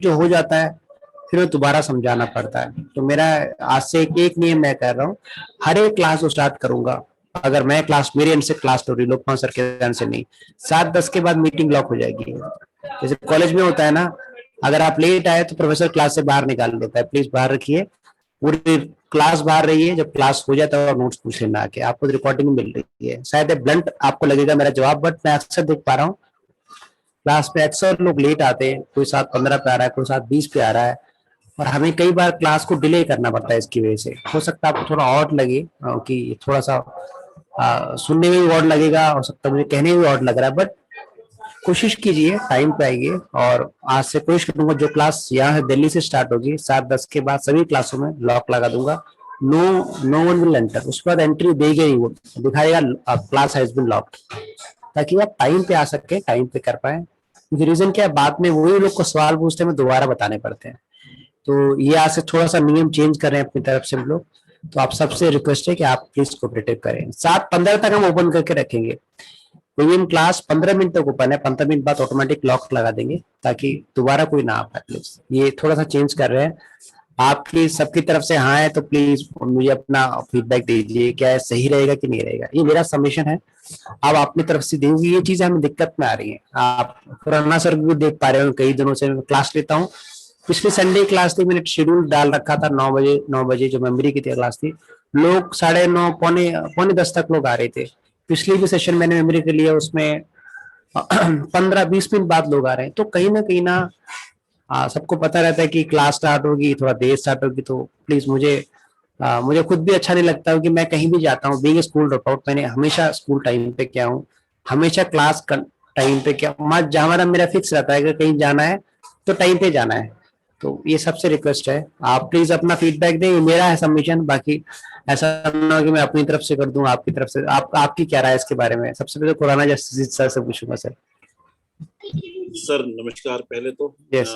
जो हो जाता है फिर वो दोबारा समझाना पड़ता है। तो मेरा आज से एक नियम मैं कर रहा हूँ, हर एक क्लास को स्टार्ट करूंगा, अगर मैं क्लास मेरे एंड से क्लास हो रही लोकपाल सर के एंड से नहीं, 7:10 के बाद मीटिंग लॉक हो जाएगी। जैसे कॉलेज में होता है ना, अगर आप लेट आए तो प्रोफेसर क्लास से बाहर निकाल देता है, प्लीज बाहर रखिए, पूरी क्लास बाहर रही है, जब क्लास हो जाता है और नोट्स पूछ लेना आके, आपको रिकॉर्डिंग मिल रही है। शायद ब्लंट आपको लगेगा मेरा जवाब, बट मैं अक्सर देख पा रहा हूँ क्लास में अक्सर लोग लेट आते हैं, कोई 7:15 पे आ रहा है, कोई 7:20 पे आ रहा है, और हमें कई बार क्लास को डिले करना पड़ता है इसकी वजह से। हो सकता है आपको थोड़ा ऑड लगे कि थोड़ा सा सुनने में भी ऑड लगेगा, हो सकता है मुझे कहने में भी ऑड लग रहा है, बट कोशिश कीजिए टाइम पे आइए। और आज से कोशिश करूंगा जो क्लास यहाँ है दिल्ली से स्टार्ट होगी 7:10 के बाद सभी क्लासों में लॉक लगा दूंगा, no no one will enter, उसके बाद एंट्री देगा ही, वो दिखाएगा क्लास हैज बीन लॉक्ड, ताकि आप टाइम पे आ सके, टाइम पे कर पाए। क्योंकि रीजन क्या है, बाद में वही लोग को सवाल पूछते हैं दोबारा बताने पड़ते हैं। तो ये आज से थोड़ा सा नियम चेंज कर रहे हैं अपनी तरफ से हम लोग। तो आप सबसे रिक्वेस्ट है कि आप प्लीज कोऑपरेटिव करें। 7:15 तक हम ओपन करके रखेंगे, प्रीमियम क्लास 15 मिनट तक ओपन है, 15 मिनट बाद ऑटोमेटिक लॉक लगा देंगे ताकि दोबारा कोई ना आ पाए। प्लीज ये थोड़ा सा चेंज कर रहे हैं, आपकी सबकी तरफ से हाँ है तो प्लीज मुझे अपना फीडबैक दीजिए, क्या है सही रहेगा कि नहीं रहेगा, ये मेरा सबमिशन है। अब अपनी तरफ से देंगे, ये चीजें हमें दिक्कत में आ रही है। आप खुराना सर भी देख पा रहे हो, कई दिनों से मैं क्लास लेता हूँ, पिछले संडे क्लास थी, मैंने शेड्यूल डाल रखा था 9 बजे, 9 बजे जो मेमोरी की क्लास थी, लोग 9:30 पौने पौने 10 तक लोग आ रहे थे। पिछले भी सेशन मैंने मेमोरी के लिए उसमें 15-20 मिनट बाद लोग आ रहे हैं। तो कहीं ना सबको पता रहता है कि क्लास स्टार्ट होगी, थोड़ा देर स्टार्ट होगी, तो प्लीज मुझे खुद भी अच्छा नहीं लगता कि मैं कहीं भी जाता हूँ, बीइंग स्कूल ड्रॉप आउट, मैंने हमेशा स्कूल टाइम पे क्या हूँ, हमेशा क्लास टाइम पे क्या हमारा मेरा फिक्स रहता है कि कहीं जाना है तो टाइम पे जाना है। तो ये सबसे रिक्वेस्ट है, आप प्लीज अपना फीडबैक दें, मेरा है सबमिशन, बाकी ऐसा ना हो कि मैं अपनी तरफ से कर दूं, आपकी तरफ से आपकी क्या राय है इसके बारे में। सबसे पहले खुराना जस्टिस सर से पूछूंगा सर। सर नमस्कार। पहले तो यस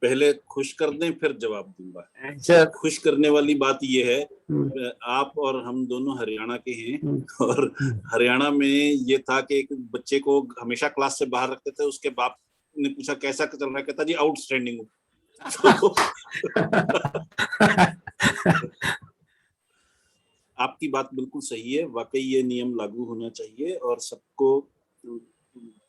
पहले खुश कर दें फिर जवाब दूंगा सर। खुश करने वाली बात ये है, आप और हम दोनों हरियाणा के हैं, और हरियाणा में ये था कि एक बच्चे को हमेशा क्लास से बाहर रखते थे, उसके बाप ने पूछा कैसा चल रहा है, कहता जी आउटस्टैंडिंग हूँ। आपकी बात बिल्कुल सही है, वाकई ये नियम लागू होना चाहिए और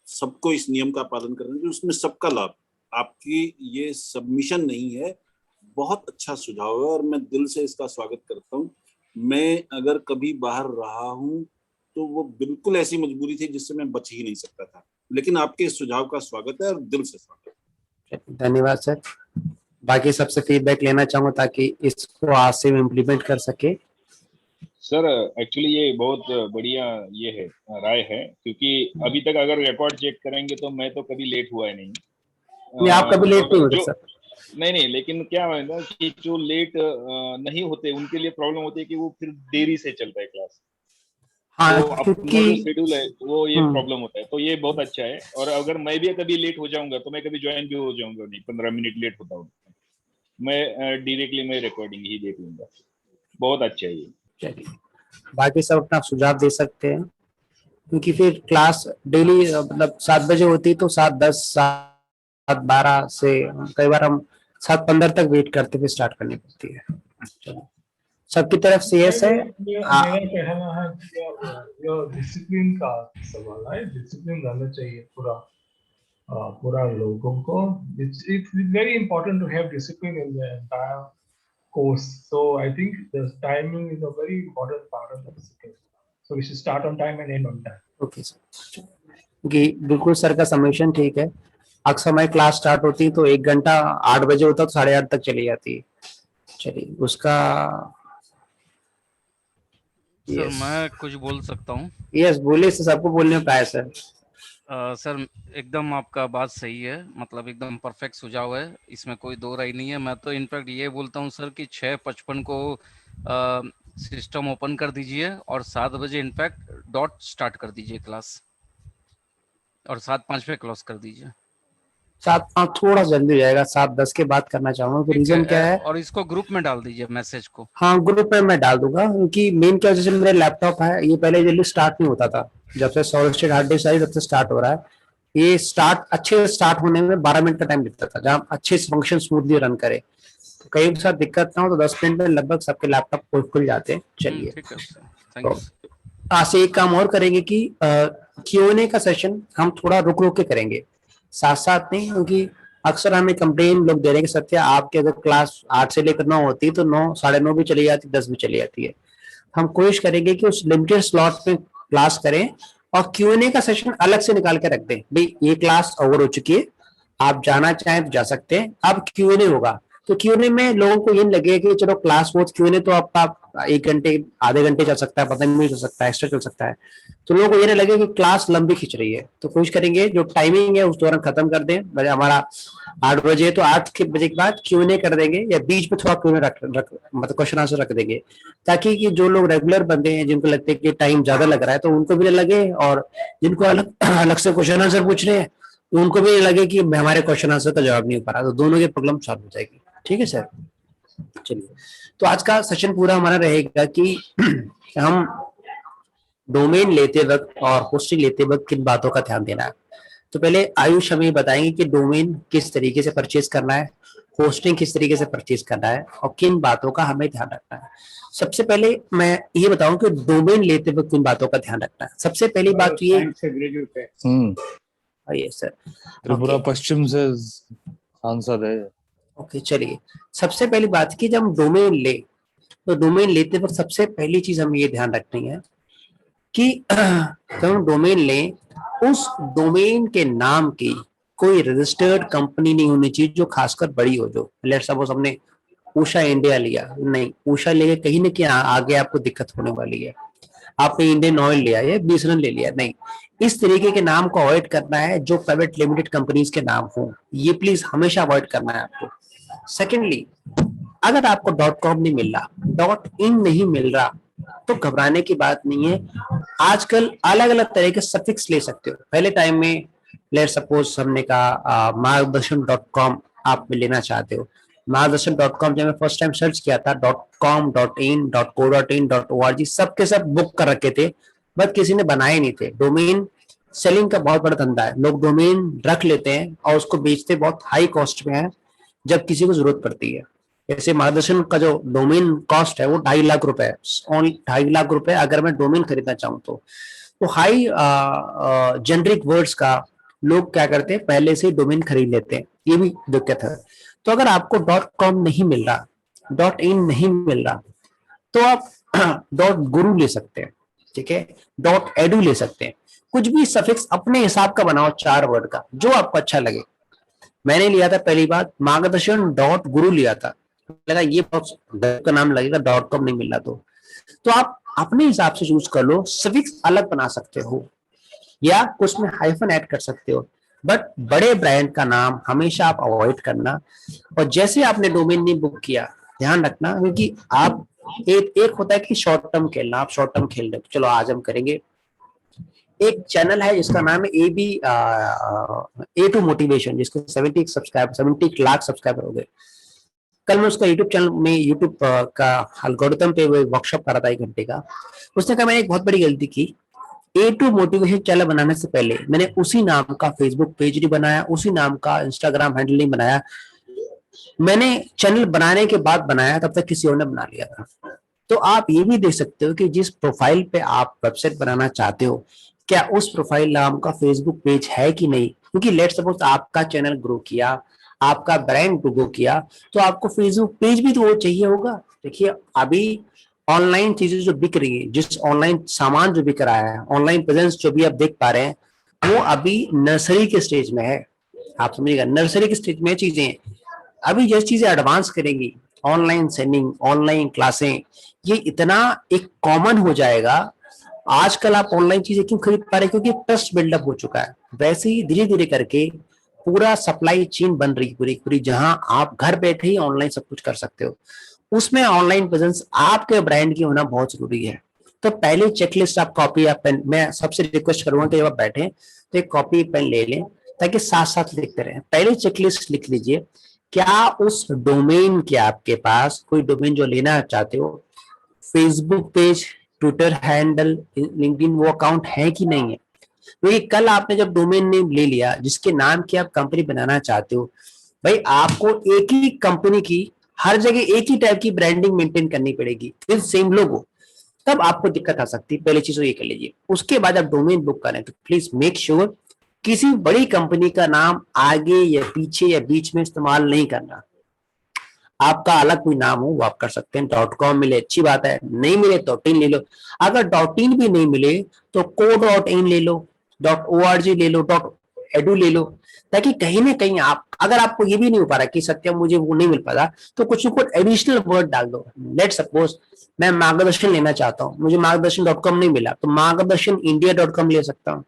सबको इस नियम का पालन करना चाहिए, उसमें सबका लाभ। आपकी ये सबमिशन नहीं है, बहुत अच्छा सुझाव है और मैं दिल से इसका स्वागत करता हूँ। मैं अगर कभी बाहर रहा हूँ तो वो बिल्कुल ऐसी मजबूरी थी जिससे मैं बच ही नहीं सकता था, लेकिन आपके इस सुझाव का स्वागत है और दिल से स्वागत। धन्यवाद सर। बाकी सबसे फीडबैक लेना चाहूंगा ताकि इसको आज से इम्प्लीमेंट कर सके। सर एक्चुअली ये बहुत बढ़िया ये है राय है, क्योंकि अभी तक अगर रिकॉर्ड चेक करेंगे तो मैं तो कभी लेट हुआ है नहीं। आप कभी लेट नहीं होते सर? नहीं, लेकिन क्या है ना कि जो लेट नहीं होते उनके लिए प्रॉब्लम होती है कि वो फिर देरी से चलता है क्लास। हाँ, तो अपना जो शेड्यूल है वो ये प्रॉब्लम होता है, तो ये बहुत अच्छा है। और अगर मैं भी कभी लेट हो जाऊंगा तो मैं कभी ज्वाइन भी हो जाऊंगा नहीं, 15 मिनट लेट होता हूँ मैं डायरेक्टली मैं रिकॉर्डिंग ही देख लूंगा। बहुत अच्छा है ये। चलिए, बाकी सब अपना सुझाव दे सकते हैं, क्योंकि फिर क्लास डेली मतलब 7 बजे होती है तो 7:10 7:12 से कई बार हम 7:15 तक वेट करते हुए स्टार्ट करनी पड़ती है। चलो, सबकी तरफ से यस है। मेरा कहना है कि जो डिसिप्लिन का सवाल है, डिसिप्लिन रहना चाहिए पूरा लोगों को। It's very important to have discipline in the entire course. So I think the timing is a very important part of the discipline. So we should start on time and end on time. Okay sir, क्योंकि बिल्कुल sir का submission ठीक है। अक्सर हमारी class start होती है तो 1 घंटा 8 बजे होता तो 8:30 तक चली जाती है। चलिए उसका सर मैं कुछ बोल सकता हूँ? यस बोलिए सर, सबको बोलने का है सर। सर एकदम आपका बात सही है, मतलब एकदम परफेक्ट सुझाव है, इसमें कोई दो राय नहीं है। मैं तो इनफैक्ट ये बोलता हूँ सर कि 6:55 को सिस्टम ओपन कर दीजिए और 7 बजे इनफैक्ट डॉट स्टार्ट कर दीजिए क्लास, और 7:05 पे क्लोज कर दीजिए। 7:05 थोड़ा जल्दी हो जाएगा, 7:10 के बाद करना चाहूंगा। रीजन क्या है? और इसको ग्रुप में डाल दीजिए मैसेज को। हाँ ग्रुप में मैं डाल दूंगा, क्योंकि मेन क्या जैसे मेरा लैपटॉप है, ये पहले जल्दी स्टार्ट नहीं होता था, जब से सॉलिड स्टेट हार्ड डिस्क आई तब से स्टार्ट हो रहा है। ये अच्छे से स्टार्ट होने में 12 मिनट का टाइम लगता था, जहाँ अच्छे से फंक्शन स्मूथली रन करे। तो कहीं के साथ दिक्कत ना हो तो 10 मिनट में लगभग सबके लैपटॉप खुल जाते हैं। चलिए, ठीक है सर, थैंक यू। आज से एक काम और करेंगे कि Q&A का सेशन हम थोड़ा रुक रुक के करेंगे, साथ साथ नहीं, क्योंकि अक्सर हमें कंप्लेन लोग दे रहे हैं कि सत्या आपके अगर क्लास 8 से लेकर 9 होती है तो 9, 9:30 भी चली जाती, 10 भी चली जाती है। हम कोशिश करेंगे कि उस लिमिटेड स्लॉट में क्लास करें और Q&A का सेशन अलग से निकाल के रख दें। भाई ये क्लास ओवर हो चुकी है, आप जाना चाहें तो जा सकते हैं, अब Q&A होगा। तो Q&A में लोगों को ये लगे कि चलो क्लास हो, Q&A तो आपका 1 घंटे आधे घंटे चल सकता है, 15 मिनट चल सकता है, एक्स्ट्रा चल सकता है, तो लोगों को ये नहीं लगे कि क्लास लंबी खिंच रही है। तो कोशिश करेंगे जो टाइमिंग है उस दौरान खत्म कर दें। मतलब हमारा 8 बजे तो 8 बजे के बाद Q&A कर देंगे, या बीच में थोड़ा Q&A मतलब क्वेश्चन आंसर रख देंगे, ताकि कि जो लोग रेगुलर बंदे हैं जिनको लगता है कि टाइम ज्यादा लग रहा है तो उनको भी लगे, और जिनको अलग अलग से क्वेश्चन आंसर पूछ रहे हैं उनको भी लगे कि हमारे क्वेश्चन आंसर का जवाब नहीं हो पा रहा, तो दोनों की प्रॉब्लम सॉल्व हो जाएगी। ठीक है सर, चलिए। तो आज का सेशन पूरा हमारा रहेगा कि हम डोमेन लेते वक्त और होस्टिंग लेते वक्त किन बातों का ध्यान देना है। तो पहले आयुष हमें बताएंगे कि डोमेन किस तरीके से परचेज करना है, होस्टिंग किस तरीके से परचेज करना है, और किन बातों का हमें ध्यान रखना है। सबसे पहले मैं ये बताऊं कि डोमेन लेते वक्त किन बातों का ध्यान रखना है। सबसे पहली बात तो ये, ये सर त्रिपुरा पश्चिम से सांसद है। ओके, चलिए। सबसे पहली बात कि जब हम डोमेन ले तो डोमेन लेते वक्त सबसे पहली चीज हमें ये ध्यान रखनी है कि जब हम डोमेन लें उस डोमेन के नाम की कोई रजिस्टर्ड कंपनी नहीं होनी चाहिए जो खासकर बड़ी हो। जो लेट्स सपोज हमने उषा इंडिया लिया, नहीं, उषा लेके कहीं ना कहीं आगे आपको दिक्कत होने वाली है। आपने इंडियन ऑयल लिया या बीएसएनएल ले लिया, नहीं, इस तरीके के नाम को अवॉइड करना है जो प्राइवेट लिमिटेड कंपनीज के नाम हो, ये प्लीज हमेशा अवॉइड करना है आपको। सेकेंडली, अगर आपको .com नहीं मिल रहा, .in नहीं मिल रहा, तो घबराने की बात नहीं है। आजकल अलग अलग तरह के सफिक्स ले सकते हो। पहले टाइम में लेट सपोज हमने कहा मार्गदर्शन.com आप लेना चाहते हो, मार्गदर्शन.com जब मैं फर्स्ट टाइम सर्च किया था .com, .in, .co.in, .org सबके सब बुक कर रखे थे, बट किसी ने बनाए नहीं थे। डोमेन सेलिंग का बहुत बड़ा धंधा है, लोग डोमेन रख लेते हैं और उसको बेचते बहुत हाई कॉस्ट में है जब किसी को जरूरत पड़ती है। जैसे मार्गदर्शन का जो डोमेन कॉस्ट है वो 2.5 लाख रुपए है, ओनली 2.5 लाख रुपए अगर मैं डोमेन खरीदना चाहूँ तो हाई जेनरिक वर्ड्स का लोग क्या करते हैं, पहले से डोमेन खरीद लेते हैं, ये भी दिक्कत है। तो अगर आपको .com नहीं मिल रहा, .in नहीं मिल रहा, तो आप .guru ले सकते हैं, ठीक है, .edu ले सकते हैं, कुछ भी सफिक्स अपने हिसाब का बनाओ, 4 वर्ड का, जो आपको अच्छा लगे। मैंने लिया था पहली बार मार्गदर्शन .guru लिया था, लगा ये बहुत का नाम लगेगा, .com नहीं मिल रहा, तो आप अपने हिसाब से चूज कर लो। सफिक्स अलग बना सकते हो या कुछ में हाइफन ऐड कर सकते हो, बट बड़े ब्रांड का नाम हमेशा आप अवॉइड करना। और जैसे आपने डोमेन नेम बुक किया, ध्यान रखना, क्योंकि आप एक होता है कि शॉर्ट टर्म खेलना, आप शॉर्ट टर्म खेल रहे हो, चलो आज हम करेंगे। एक चैनल है जिसका नाम है A2 मोटिवेशन, जिसके 70 लाख सब्सक्राइबर हो गए। कल मैं उसका यूट्यूब चैनल में यूट्यूब का एल्गोरिथम पे वो वर्कशॉप कर रहा था 1 घंटे का। उसने कहा मैंने एक बहुत बड़ी गलती की, A2 मोटिवेशन चैनल बनाने से पहले मैंने उसी नाम का फेसबुक पेज नहीं बनाया, उसी नाम का इंस्टाग्राम हैंडल नहीं बनाया, मैंने चैनल बनाने के बाद बनाया, तब तक किसी और ने बना लिया था। तो आप ये भी देख सकते हो कि जिस प्रोफाइल पे आप वेबसाइट बनाना चाहते हो, क्या उस प्रोफाइल नाम का फेसबुक पेज है कि नहीं, क्योंकि लेट्स सपोज आपका चैनल ग्रो किया, आपका ब्रांड ग्रो किया, तो आपको फेसबुक पेज भी तो वो चाहिए होगा। देखिए अभी ऑनलाइन चीजें जो बिक रही है, जिस ऑनलाइन सामान जो बिक रहा है, ऑनलाइन प्रेजेंस जो भी आप देख पा रहे हैं, वो अभी नर्सरी के स्टेज में है। आप समझिएगा, नर्सरी के स्टेज में चीजें, अभी जैसी चीजें एडवांस करेंगी, ऑनलाइन सेलिंग, ऑनलाइन क्लासें, ये इतना एक कॉमन हो जाएगा। आजकल आप ऑनलाइन चीजें क्यों खरीद पा रहे हैं, क्योंकि ट्रस्ट बिल्डअप हो चुका है। वैसे ही धीरे धीरे करके पूरा सप्लाई चेन बन रही पूरी, जहां आप घर बैठे ही ऑनलाइन सब कुछ कर सकते हो। उसमें ऑनलाइन प्रेजेंस आपके ब्रांड की होना बहुत जरूरी है। तो पहले चेकलिस्ट आप कॉपी या पेन, मैं सबसे रिक्वेस्ट करूंगा कि जब आप बैठे तो एक कॉपी पेन ले लें ताकि साथ साथ लिखते रहें। पहले चेकलिस्ट लिख लीजिए, क्या उस डोमेन के आपके पास कोई डोमेन जो लेना चाहते हो, Facebook page, Twitter handle, LinkedIn वो अकाउंट है कि नहीं है। क्योंकि कल आपने जब डोमेन नेम ले लिया जिसके नाम की आप कंपनी बनाना चाहते हो, भाई आपको एक ही कंपनी की हर जगह एक ही टाइप की ब्रांडिंग मेंटेन करनी पड़ेगी विद सेम लोगो, तब आपको दिक्कत आ सकती है। पहली चीज तो ये कर लीजिए। उसके बाद आप डोमेन बुक करें तो प्लीज मेक श्योर किसी बड़ी कंपनी का नाम आगे या पीछे या बीच में इस्तेमाल नहीं करना। आपका अलग कोई नाम हो वो आप कर सकते हैं। .com मिले अच्छी बात है, नहीं मिले तो .in ले लो। अगर .in भी नहीं मिले तो co.in ले लो, .org ले लो, .edu ले लो, ताकि कहीं ना कहीं आप, अगर आपको ये भी नहीं हो पा रहा कि सत्यम मुझे वो नहीं मिल पा रहा, तो कुछ ना कुछ एडिशनल वर्ड डाल दो। लेट सपोज मैं मार्गदर्शन लेना चाहता हूँ, मुझे मार्गदर्शन.com नहीं मिला तो मार्गदर्शन इंडिया.com ले सकता हूँ,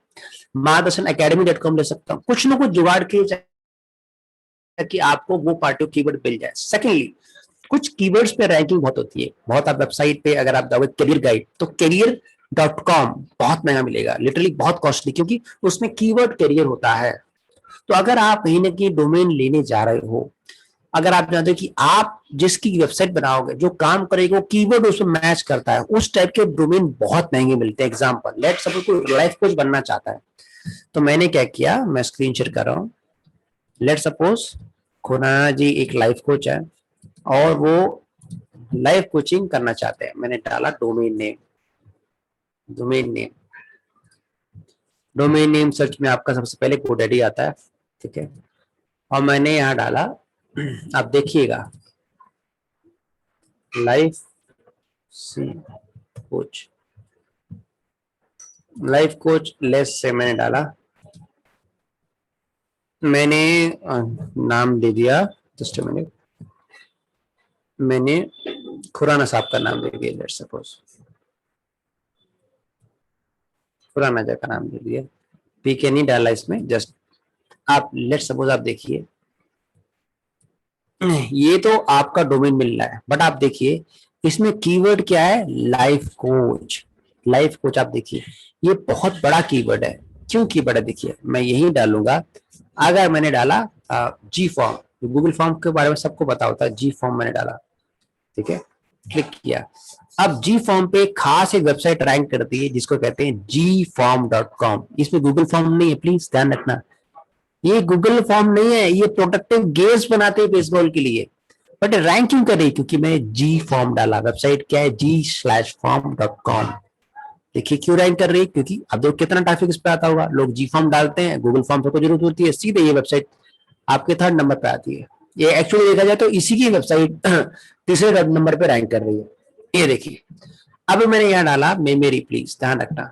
मार्गदर्शन अकेडमी.com ले सकता हूँ। कुछ ना कुछ जुगाड़ किए कि आपको वो पार्टिकुलर कीवर्ड मिल जाए। सेकेंडली, कुछ कीवर्ड्स पे रैंकिंग बहुत होती है। बहुत आप वेबसाइट पे अगर आप जाओगे करियर गाइड तो career.com बहुत महंगा मिलेगा, लिटरली बहुत कॉस्टली, क्योंकि उसमें कीवर्ड करियर होता है। तो अगर आप कहीं ना कहीं डोमेन लेने जा रहे हो, अगर आप जानते हो कि आप जिसकी वेबसाइट बनाओगे जो काम करेगा वो कीवर्ड उसमें मैच करता है, उस टाइप के डोमेन बहुत महंगे मिलते हैं। एग्जांपल, लेट सपोज कोई लाइफ कोच बनना चाहता है, तो मैंने क्या किया, मैं स्क्रीन शेयर कर रहा हूँ। लेट सपोज खुराना जी एक लाइफ कोच है और वो लाइफ कोचिंग करना चाहते हैं। मैंने डाला domain name, domain name search में आपका सबसे पहले GoDaddy आता है, ठीक है, और मैंने यहाँ डाला, आप देखिएगा लाइफ कोच लेस से मैंने डाला, मैंने नाम दे दिया, जस्ट अ मिनट, मैंने खुराना साहब का नाम दे दिया। लेट सपोज खुराना जी का नाम दे दिया, पीके नहीं डाला इसमें, जस्ट आप लेट सपोज आप देखिए ये तो आपका डोमेन मिल रहा है, बट आप देखिए इसमें कीवर्ड क्या है, लाइफ कोच। लाइफ कोच आप देखिए ये बहुत बड़ा कीवर्ड है। क्यों कीवर्ड है देखिए, मैं यही डालूंगा। अगर मैंने डाला जी फॉर्म, गूगल फॉर्म के बारे में सबको पता होता है, जी फॉर्म मैंने डाला, ठीक है, क्लिक किया। अब जी फॉर्म पे खास एक वेबसाइट रैंक करती है जिसको कहते हैं gform.com। इसमें गूगल फॉर्म नहीं है, प्लीज ध्यान रखना, ये गूगल फॉर्म नहीं है, ये प्रोडक्टिव गेम्स बनाते हैं बेसबॉल के लिए। बट रैंक क्यों कर रही, क्योंकि मैंने जी फॉर्म डाला। वेबसाइट क्या है, g/form.com। देखिए क्यों रैंक कर रही है, क्योंकि अब देखो कितना ट्रैफिक इस पे आता होगा। लोग जी फॉर्म डालते हैं, गूगल फॉर्म पे कोई जरूरत होती है, सीधे ये वेबसाइट आपके 3rd नंबर पे आती है। ये एक्चुअली देखा जाए तो इसी की वेबसाइट 3रे नंबर पे रैंक कर रही है। ये देखिए, अब मैंने यहाँ डाला मेमोरी, प्लीज ध्यान रखना,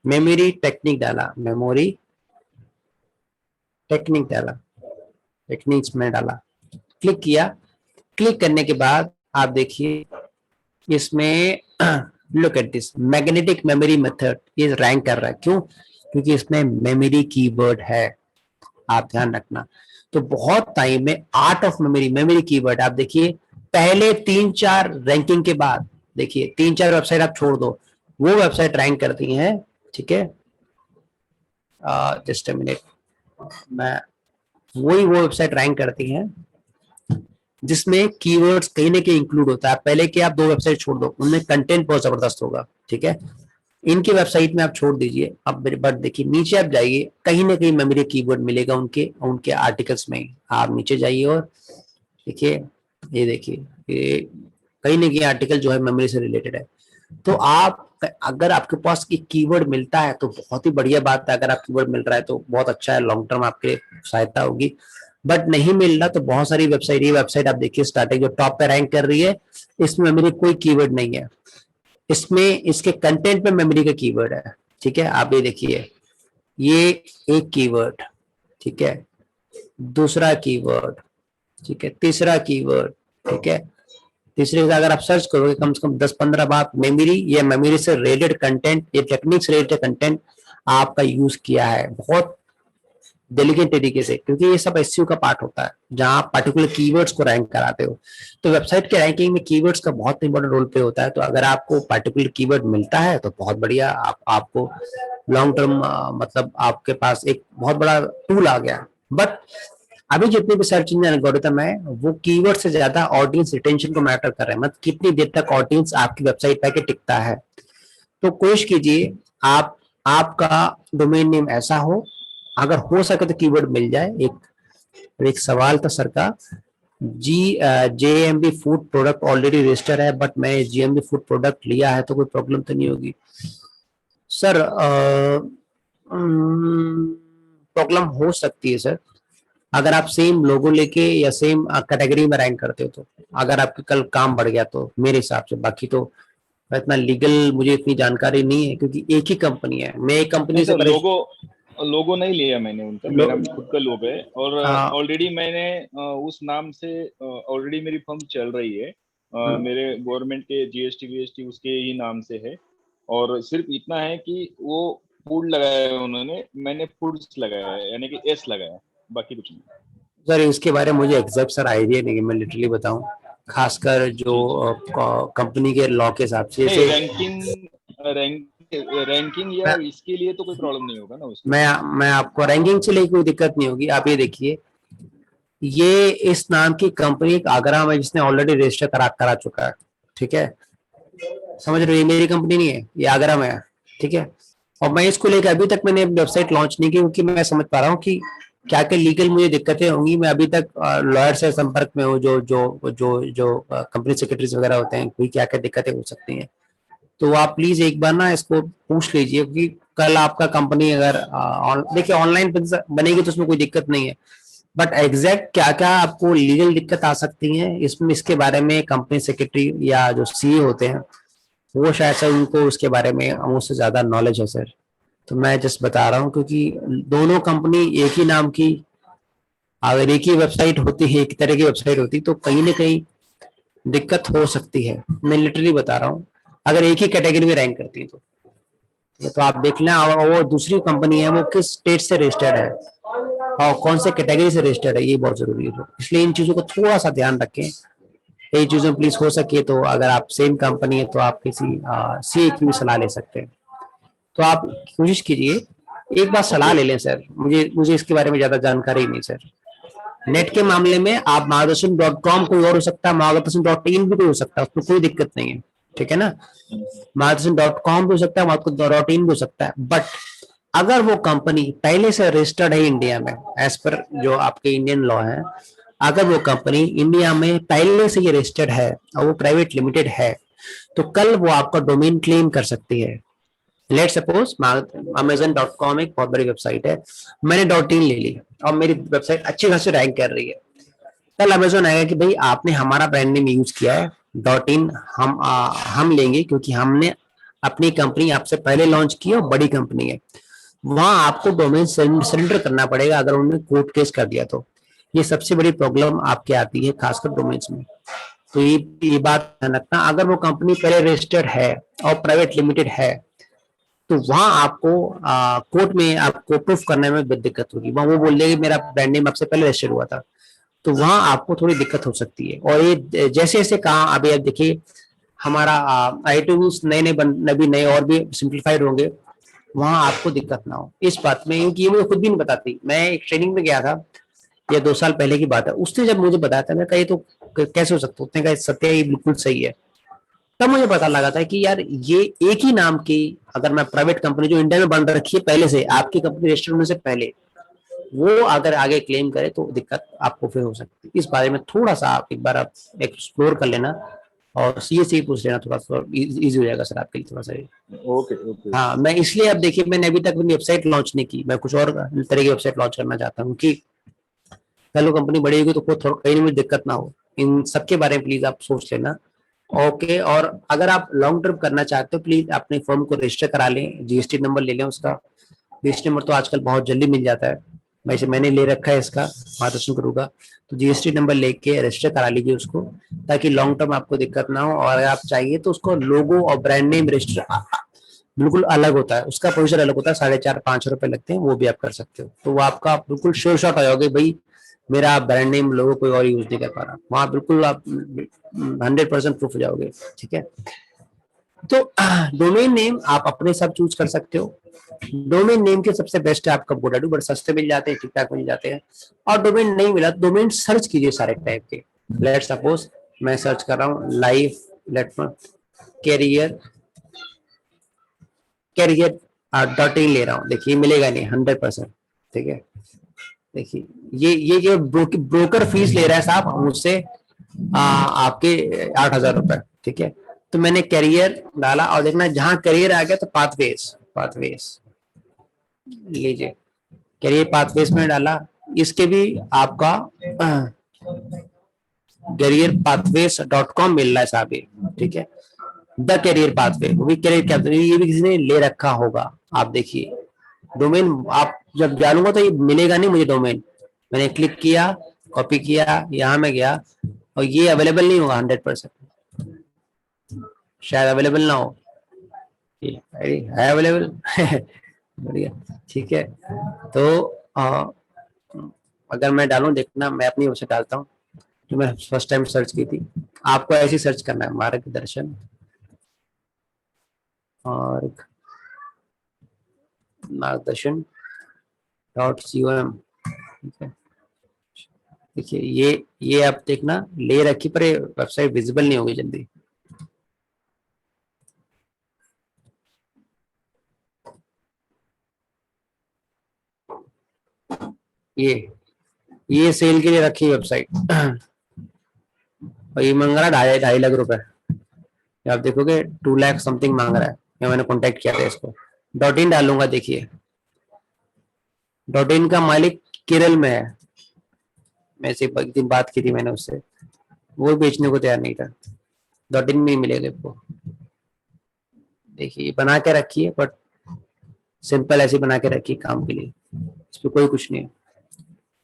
मेमोरी टेक्निक डाला, मेमोरी टेक्निक डाला, टेक्निक्स में डाला, क्लिक किया। क्लिक करने के बाद आप देखिए इसमें look at this magnetic memory method, ये रैंक कर रहा है। क्यों, क्योंकि इसमें मेमोरी कीवर्ड है, आप ध्यान रखना। तो बहुत टाइम में आर्ट ऑफ मेमोरी कीवर्ड आप देखिए, पहले 3-4 रैंकिंग के बाद देखिए 3-4 वेबसाइट आप छोड़ दो, वो वेबसाइट रैंक करती हैं, ठीक है। जस्ट अ मिनट, मैं वो वेबसाइट रैंक करती हैं जिसमें कीवर्ड्स कहीं ना कहीं इंक्लूड होता है। पहले के आप 2 वेबसाइट छोड़ दो, उनमें कंटेंट बहुत जबरदस्त होगा, ठीक है। इनकी वेबसाइट में आप छोड़ दीजिए। अब बट देखिए नीचे आप जाइए, कहीं ना कहीं मेमोरी कीवर्ड मिलेगा उनके आर्टिकल्स में। आप नीचे जाइए और देखिए, ये देखिए ये कहीं ना कहीं आर्टिकल जो है मेमोरी से रिलेटेड है। तो आप अगर आपके पास एक कीवर्ड मिलता है तो बहुत ही बढ़िया बात है। अगर आप कीवर्ड मिल रहा है तो बहुत अच्छा है, लॉन्ग टर्म आपके सहायता होगी। बट नहीं मिल रहा तो बहुत सारी वेबसाइट, ये वेबसाइट आप देखिए स्टार्टिंग जो टॉप पे रैंक कर रही है, इसमें मेमोरी कोई कीवर्ड नहीं है, इसमें इसके कंटेंट पे मेमोरी का कीवर्ड है, ठीक है। आप ये देखिए, ये एक कीवर्ड, ठीक है, दूसरा कीवर्ड, ठीक है, तीसरा कीवर्ड, ठीक है। तीसरे से अगर आप सर्च करोगे कम से कम 10-15 बार मेमोरी या मेमोरी से रिलेटेड कंटेंट, ये टेक्निक्स रिलेटेड कंटेंट आपका यूज किया है बहुत डेलिकेट तरीके से, क्योंकि ये सब एसईओ का पार्ट होता है जहां आप पर्टिकुलर कीवर्ड्स को रैंक कराते हो। तो वेबसाइट के रैंकिंग में कीवर्ड्स का बहुत इंपॉर्टेंट रोल प्ले होता है। तो अगर आपको पर्टिकुलर कीवर्ड मिलता है तो बहुत बढ़िया, आपको लॉन्ग टर्म मतलब आपके पास एक बहुत बड़ा टूल आ गया। बट अभी जितने भी सर्च इंजन एल्गोरिथम है वो कीवर्ड से ज्यादा ऑडियंस रिटेंशन को मैटर कर रहे हैं, मतलब कितनी देर तक ऑडियंस आपकी वेबसाइट पे आके टिकता है। तो कोशिश कीजिए आप आपका डोमेन नेम ऐसा हो, अगर हो सके तो कीवर्ड मिल जाए। एक सवाल था सर का, JMB food product already register है, बट मैं JMB फूड प्रोडक्ट लिया है तो कोई प्रॉब्लम तो नहीं होगी? सर प्रॉब्लम हो सकती है सर, अगर आप सेम लोगो लेके या सेम कैटेगरी में रैंक करते हो तो, अगर आपके कल काम बढ़ गया तो मेरे हिसाब से। बाकी तो इतना लीगल मुझे इतनी जानकारी नहीं है, क्योंकि एक ही कंपनी है, मैं एक कंपनी से लोगो नहीं लिया मैंने उनका, मेरा खुद का लोगो है। और ऑलरेडी मैंने उस नाम से ऑलरेडी मेरी फर्म चल रही है, मेरे गवर्नमेंट के GST उसके ही नाम से है। और सिर्फ इतना है कि वो फूड लगाया है उन्होंने, मैंने फूड्स लगाया है, यानी कि S लगाया है, बाकी कुछ नहीं। सर इसके बारे में मुझे एग्जैक्ट सर आइडिया नहीं है, मैं लिटरली बताऊं, खासकर जो कंपनी के लॉ के हिसाब से। रैंकिंग या इसके लिए तो कोई प्रॉब्लम नहीं होगा ना उसमें। मैं आपको रैंकिंग से लेकर कोई दिक्कत नहीं होगी। आप ये देखिए, ये इस नाम की कंपनी एक आगरा में जिसने ऑलरेडी रजिस्टर करा चुका है, ठीक है, समझ रहे हो? ये मेरी कंपनी नहीं है, ये आगरा में है, ठीक है। और मैं इसको लेकर अभी तक मैंने वेबसाइट लॉन्च नहीं की, क्योंकि मैं समझ पा रहा हूँ कि क्या क्या लीगल मुझे दिक्कतें होंगी। मैं अभी तक लॉयर से संपर्क में हूँ, जो जो जो जो कंपनी सेक्रेटरीज वगैरह होते हैं, कोई क्या क्या दिक्कतें हो सकती हैं। तो आप प्लीज एक बार ना इसको पूछ लीजिए, क्योंकि कल आपका कंपनी अगर देखिए ऑनलाइन बनेगी तो उसमें कोई दिक्कत नहीं है, बट एग्जैक्ट क्या क्या आपको लीगल दिक्कत आ सकती है इसमें, इसके बारे में कंपनी सेक्रेटरी या जो CEO होते हैं वो शायद से उनको उसके बारे में मुझसे ज्यादा नॉलेज है सर। तो मैं जस्ट बता रहा हूँ, क्योंकि दोनों कंपनी एक ही नाम की, अगर एक ही वेबसाइट होती है, एक तरह की वेबसाइट होती, तो कहीं ना कहीं दिक्कत हो सकती है। मैं लिटरली बता रहा हूँ, अगर एक ही कैटेगरी में रैंक करती है तो आप देख लें। और वो दूसरी कंपनी है, वो किस स्टेट से रजिस्टर्ड है और कौन से कैटेगरी से रजिस्टर्ड है, ये बहुत जरूरी है। इसलिए इन चीजों को थोड़ा सा ध्यान रखें। ये चीजें प्लीज हो सके तो, अगर आप सेम कंपनी है तो आप किसी CA की भी सलाह ले सकते हैं। तो आप कोशिश कीजिए, एक बार सलाह ले लें सर। मुझे इसके बारे में ज्यादा जानकारी नहीं सर। नेट के मामले में आप मार्गदर्शन.com कोई और हो सकता है, मार्गदर्शन.in भी कोई हो सकता है, उसमें कोई दिक्कत नहीं है, ठीक है ना। मार्गदर्शन.com भी हो सकता है, मार्गदर्शन.in भी हो सकता है, बट अगर वो कंपनी पहले से रजिस्टर्ड है इंडिया में, एज पर जो आपके इंडियन लॉ है, अगर वो कंपनी इंडिया में पहले से ये रजिस्टर्ड है और वो प्राइवेट लिमिटेड है, तो कल वो आपका डोमेन क्लेम कर सकती है। लेट सपोज Amazon.com एक बहुत बड़ी वेबसाइट है, मैंने .in ले ली और मेरी वेबसाइट अच्छी खासी रैंक कर रही है। कल अमेजोन आएगा कि भाई आपने हमारा ब्रांड नेम यूज किया है, .in हम लेंगे, क्योंकि हमने अपनी कंपनी आपसे पहले लॉन्च की और बड़ी कंपनी है। वहां आपको डोमेन सरेंडर करना पड़ेगा, अगर उन्होंने कोर्ट केस कर दिया तो। ये सबसे बड़ी प्रॉब्लम आपके आती है, खासकर डोमेन्स में। तो ये बात ध्यान रखना, अगर वो कंपनी पहले रजिस्टर्ड है और प्राइवेट लिमिटेड है, तो वहां आपको कोर्ट में आपको प्रूफ करने में दिक्कत होगी। वहां वो बोल देगी मेरा ब्रांड नेम आपसे पहले रजिस्टर्ड हुआ था, तो वहां आपको थोड़ी दिक्कत हो सकती है। और ये जैसे जैसे कहा, अभी आप देखिए हमारा आई2 नए और भी सिंप्लीफाइड होंगे, वहां आपको दिक्कत ना हो इस बात में, क्योंकि ये मुझे खुद भी नहीं बताती। मैं एक ट्रेनिंग में गया था, ये 2 साल पहले की बात है, उसने जब मुझे बताया था, मैं कहा ये तो कैसे हो सकता है, उसने कहा सत्य ये बिल्कुल सही है। तब मुझे पता लगा था कि यार ये एक ही नाम की, अगर मैं प्राइवेट कंपनी जो इंडिया में बन रखी है पहले से, आपकी कंपनी रजिस्टर होने से पहले, वो अगर आगे क्लेम करे तो दिक्कत आपको फिर हो सकती है। इस बारे में थोड़ा सा आप एक बार आप एक्सप्लोर कर लेना और CA से ही पूछ लेना, थोड़ा सा इजी हो जाएगा सर आपके लिए थोड़ा सा। ओके। हाँ, मैं इसलिए अब देखिए मैंने अभी तक अपनी वेबसाइट लॉन्च नहीं की, मैं कुछ और तरह की वेबसाइट लॉन्च करना चाहता हूँ कि पहले कंपनी बड़ी होगी तो कहीं भी दिक्कत ना हो। इन सबके बारे में प्लीज आप सोच लेना। ओके, और अगर आप लॉन्ग टर्म करना चाहते हो, प्लीज अपने फर्म को रजिस्टर करा लें, GST नंबर ले लें उसका। GST नंबर तो आजकल बहुत जल्दी मिल जाता है, वैसे मैंने ले रखा है इसका, मार्गदर्शन करूंगा तो GST नंबर लेके रजिस्टर करा लीजिए उसको, ताकि लॉन्ग टर्म आपको दिक्कत ना हो। और अगर आप चाहिए तो उसको लोगो और ब्रांड नेम रजिस्टर बिल्कुल अलग होता है, उसका प्रोसीजर अलग होता है, 4.5-5 रुपए लगते हैं, वो भी आप कर सकते हो। तो वो आपका बिल्कुल श्योर शॉट हो जाओगे भाई मेरा ब्रांड नेम लोगो कोई और यूज नहीं कर पा रहा, वहां बिल्कुल आप 100% प्रूफ हो जाओगे, ठीक है। तो डोमेन नेम आप अपने सब चूज कर सकते हो। डोमेन नेम के सबसे बेस्ट है आपका GoDaddy, बड़े सस्ते मिल जाते हैं, ठीक ठाक मिल जाते हैं। और डोमेन नहीं मिला, डोमेन सर्च कीजिए सारे टाइप के। लेट सपोज मैं सर्च कर रहा हूँ लाइफ, लेट कैरियर .in ले रहा हूँ, देखिए मिलेगा नहीं 100%, ठीक है। देखिए ये जो ब्रोकर फीस ले रहा है साहब मुझसे आपके 8,000 रुपए, ठीक है। तो मैंने करियर डाला और देखना जहां करियर आ गया तो पाथवेज लीजिए, करियर पाथवेज में डाला, इसके भी आपका careerpathways.com मिल रहा है साहब ये, ठीक है। द करियर पाथवे, वो भी करियर क्या, ये भी किसी ने ले रखा होगा। आप देखिए डोमेन, आप जब डालूंगा तो ये मिलेगा नहीं मुझे डोमेन। मैंने क्लिक किया, कॉपी किया, यहाँ में गया और ये अवेलेबल नहीं होगा 100%, शायद अवेलेबल ना हो, है अवेलेबल बढ़िया, ठीक है। तो अगर मैं डालूं, देखना मैं अपनी वेबसाइट डालता हूँ जो मैं फर्स्ट टाइम सर्च की थी। आपको ऐसे सर्च करना है, मार्गदर्शन और मार्गदर्शन.com, ठीक है। देखिए ये आप देखना ले रखी, पर ये वेबसाइट विजिबल नहीं होगी जल्दी। ये सेल के लिए रखी वेबसाइट और ये मांग रहा है 2.5 लाख रुपए। आप देखोगे 2 लाख समथिंग मांग रहा है। मैंने कांटेक्ट किया था इसको। .in डालूंगा, देखिए .in का मालिक केरल में है। मैं से एक दिन बात की थी मैंने उससे, वो बेचने को तैयार नहीं था। .in में मिलेगा आपको। देखिए बना के रखिए, बट सिंपल ऐसे बना के रखिए काम के लिए, इस पर कोई कुछ नहीं है।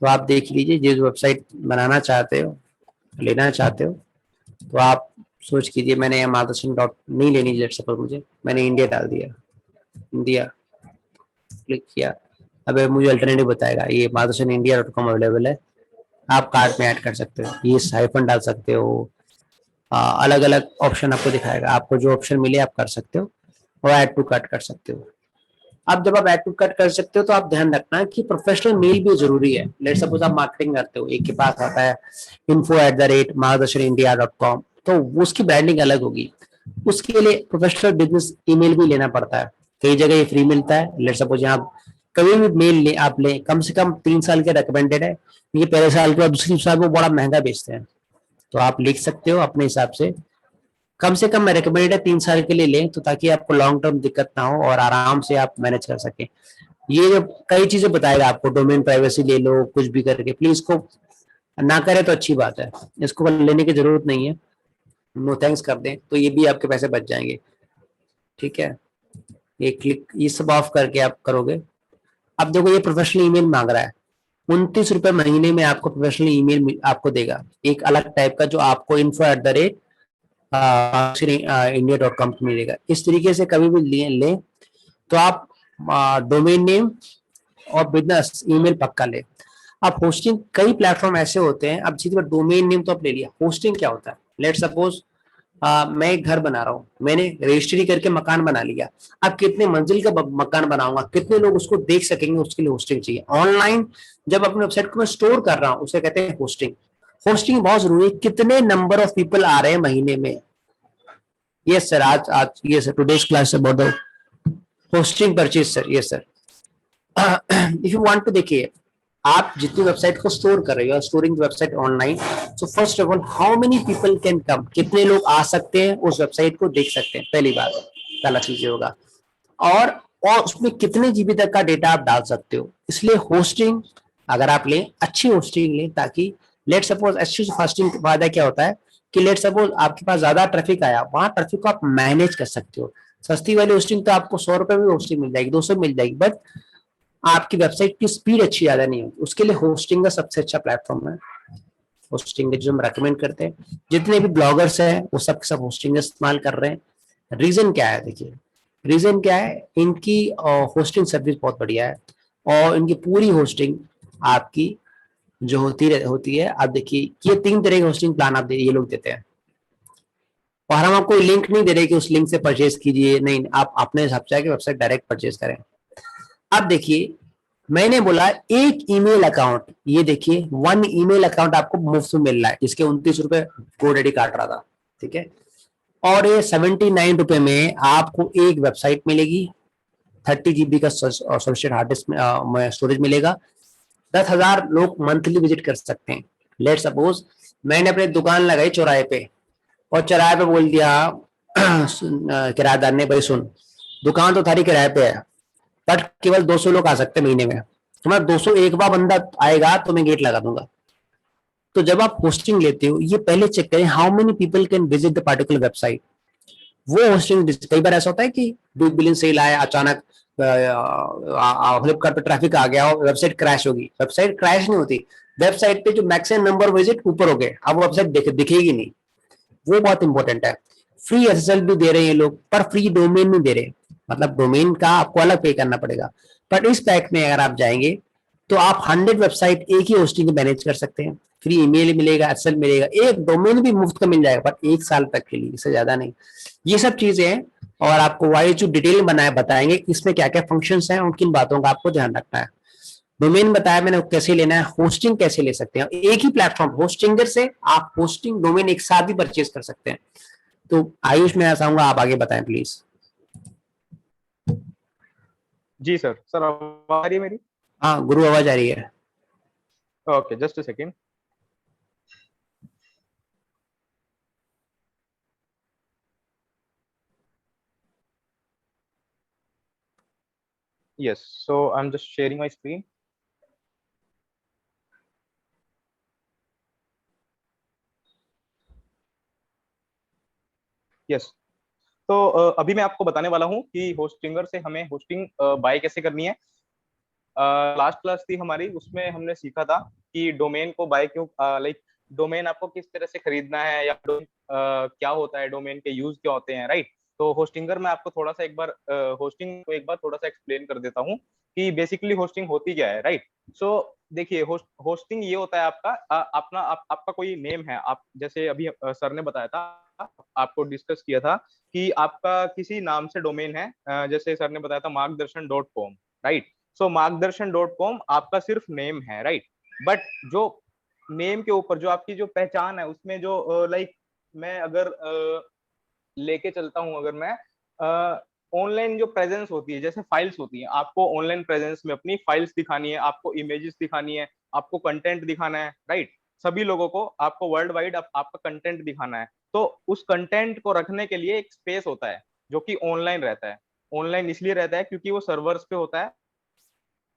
तो आप देख लीजिए, जिस वेबसाइट बनाना चाहते हो, लेना चाहते हो, तो आप सोच कीजिए। मैंने मार्गदर्शन डॉट नहीं लेनी, लेट सपोज मुझे, मैंने इंडिया डाल दिया, इंडिया क्लिक किया। अब मुझे अल्टरनेटिव बताएगा, ये मार्गदर्शन इंडिया.com अवेलेबल है, आप कार्ट में ऐड कर सकते हो, ये हाइफन डाल सकते हो, अलग अलग ऑप्शन आपको दिखाएगा। आपको जो ऑप्शन मिले आप कर सकते हो और ऐड टू कार्ट कर सकते हो। अब जब आप ऐड टू कट कर सकते हो तो आप ध्यान रखना कि प्रोफेशनल मेल भी जरूरी है। लेट सपोज आप मार्केटिंग करते हो, एक के पास आता है info@margdarshanindia.com, तो उसकी ब्रांडिंग अलग होगी। उसके लिए प्रोफेशनल बिजनेस ईमेल भी लेना पड़ता है। कई जगह ये फ्री मिलता है। लेट सपोज यहाँ कभी भी मेल ले, आप ले, कम से कम 3 साल के रिकमेंडेड है। ये पहले साल के और दूसरी साल को बड़ा महंगा बेचते हैं, तो आप लिख सकते हो अपने हिसाब से। कम से कम मैं रिकमेंडेड है 3 साल के लिए लें, तो ताकि आपको लॉन्ग टर्म दिक्कत ना हो और आराम से आप मैनेज कर सके। ये जो कई चीजें बताएगा आपको, डोमेन प्राइवेसी ले लो, कुछ भी करके, प्लीज इसको ना करें तो अच्छी बात है, इसको लेने की जरूरत नहीं है, नो थैंक्स कर दें तो ये भी आपके पैसे बच जाएंगे, ठीक है। ये क्लिक, ये सब ऑफ करके आप करोगे। अब देखो ये प्रोफेशनल ईमेल मांग रहा है, 29 रुपए महीने में आपको प्रोफेशनल ईमेल आपको देगा, एक अलग टाइप का, जो आपको info@india.com मिलेगा। इस तरीके से कभी भी ले तो आप डोमेन नेम और बिजनेस ईमेल पक्का ले। अब होस्टिंग, कई प्लेटफॉर्म ऐसे होते हैं। अब सीधी बात, डोमेन नेम तो आप ले लिया, होस्टिंग क्या होता है? लेट सपोज मैं एक घर बना रहा हूँ, मैंने रजिस्ट्री करके मकान बना लिया। अब कितने मंजिल का मकान बनाऊंगा, कितने लोग उसको देख सकेंगे, उसके लिए होस्टिंग चाहिए। ऑनलाइन जब अपने वेबसाइट को मैं स्टोर कर रहा हूँ, उसे कहते हैं होस्टिंग। होस्टिंग बहुत जरूरी है। कितने नंबर ऑफ पीपल आ रहे हैं महीने में? यस सर, आज ये sir, today's class about the hosting purchase sir. Yes sir, if you want to, देखिए आप जितनी वेबसाइट को स्टोर कर रहे हो, storing website online, so first of all how many people can come, कितने लोग आ सकते हैं उस वेबसाइट को देख सकते हैं, पहली बात, पहला चीज होगा। और उसमें कितने जीबी तक का डेटा आप डाल सकते हो। इसलिए होस्टिंग अगर आप लें, अच्छी होस्टिंग लें, ताकि लेट सपोज अच्छी होस्टिंग का फायदा क्या होता है कि लेट सपोज आपके पास ज्यादा ट्रैफिक आया, वहां ट्रैफिक को आप मैनेज कर सकते हो। सस्ती वाली होस्टिंग तो आपको 100 रुपए में होस्टिंग मिल जाएगी, 200 मिल जाएगी, बट आपकी वेबसाइट की स्पीड अच्छी ज्यादा नहीं होगी। उसके लिए होस्टिंग का सबसे अच्छा प्लेटफॉर्म है होस्टिंग, जो हम रेकमेंड करते हैं। जितने भी ब्लॉगर्स हैं वो सब होस्टिंग इस्तेमाल कर रहे हैं। रीजन क्या है? देखिए रीजन क्या है, इनकी होस्टिंग सर्विस बहुत बढ़िया है और इनकी पूरी होस्टिंग आपकी जो होती है। आप देखिए ये 3 तरह के होस्टिंग प्लान आप ये लोग देते हैं, और हम आपको लिंक नहीं दे रहे कि उस लिंक से परचेज कीजिए, नहीं, आप अपने हिसाब से आके वेबसाइट डायरेक्ट परचेज करें। अब देखिए मैंने बोला एक ईमेल अकाउंट, ये देखिए 1 ईमेल अकाउंट आपको मुफ्त में मिल रहा है, जिसके 29 रुपए GoDaddy काट रहा था, ठीक है। और ये 79 रुपए में आपको एक वेबसाइट मिलेगी, 30 GB का सॉलिड हार्ड डिस्क में स्टोरेज मिलेगा। 10,000 लोग मंथली विजिट कर सकते हैं। लेट सपोज मैंने अपनी दुकान लगाई चौराहे पे और चौराहे पे बोल दिया किराएदार ने, भाई सुन, दुकान तो थारी किराए पे है बट केवल 200 लोग आ सकते हैं महीने में, तुम्हारा 201 बार बंदा आएगा तो मैं गेट लगा दूंगा। तो जब आप होस्टिंग लेते हो, ये पहले चेक करें how many people can visit the particular website. वो होस्टिंग, कई बार ऐसा होता है कि 2 बिलियन सेल आया अचानक, फ्लिपकार्ट पे ट्रैफिक आ गया और वेबसाइट क्रैश होगी। वेबसाइट क्रैश नहीं होती, वेबसाइट पे जो मैक्सिमम नंबर विजिट ऊपर हो गए, अब वेबसाइट दिखेगी नहीं। वो बहुत इंपॉर्टेंट है। फ्री एसएसएल भी दे रहे हैं ये लोग, पर फ्री डोमेन नहीं दे रहे, मतलब डोमेन का आपको अलग पे करना पड़ेगा। बट इस पैक में अगर आप जाएंगे तो आप 100 वेबसाइट एक ही होस्टिंग मैनेज कर सकते हैं। फ्री ईमेल मिलेगा, एसएसएल मिलेगा, एक डोमेन भी मुफ्त का मिल जाएगा, पर 1 साल तक के लिए, इससे ज्यादा नहीं। ये सब चीजें हैं और आपको वाई जो डिटेल बनाए बताएंगे इसमें क्या क्या फंक्शंस हैं, उनकिन बातों का आपको ध्यान रखना है। डोमेन बताया मैंने कैसे लेना है, होस्टिंग कैसे ले सकते हैं, एक ही प्लेटफॉर्म होस्टिंगर से आप होस्टिंग डोमेन एक साथ भी परचेज कर सकते हैं। तो आयुष, मैं चाहूंगा आप आगे बताएं प्लीज। Ji sir. सर आवाज आ रही है मेरी? हाँ गुरु, आवाज आ रही है। Okay, just a second. Yes, so I'm just sharing my screen. Yes, तो अभी मैं आपको बताने वाला हूँ कि होस्टिंगर से हमें होस्टिंग बाय कैसे करनी है। लास्ट क्लास थी हमारी, उसमें हमने सीखा था कि डोमेन को बाय क्यों, लाइक डोमेन आपको किस तरह से खरीदना है या क्या होता है, डोमेन के यूज क्या होते हैं, राइट। तो होस्टिंगर में आपको थोड़ा सा एक बार होस्टिंग को एक बार थोड़ा सा एक्सप्लेन कर देता हूँ कि बेसिकली होस्टिंग होती क्या है, राइट। सो देखिए, होस्टिंग ये होता है आपका अपना आपका कोई नेम है, आप जैसे अभी सर ने बताया था, आपको डिस्कस किया था कि आपका किसी नाम से डोमेन है, जैसे सर ने बताया था margdarshan.com, राइट। सो margdarshan.com आपका सिर्फ नेम है, राइट। बट जो नेम के ऊपर जो आपकी जो पहचान है, उसमें जो लाइक मैं अगर लेके चलता हूं, अगर मैं ऑनलाइन जो प्रेजेंस होती है, जैसे फाइल्स होती हैं, आपको ऑनलाइन प्रेजेंस में अपनी फाइल्स दिखानी है, आपको इमेजेस दिखानी है, आपको कंटेंट दिखाना है, राइट। सभी लोगों को आपको वर्ल्ड वाइड आपका कंटेंट दिखाना है। तो उस कंटेंट को रखने के लिए एक स्पेस होता है जो कि ऑनलाइन रहता है। ऑनलाइन इसलिए रहता है क्योंकि वो सर्वर्स पे होता है,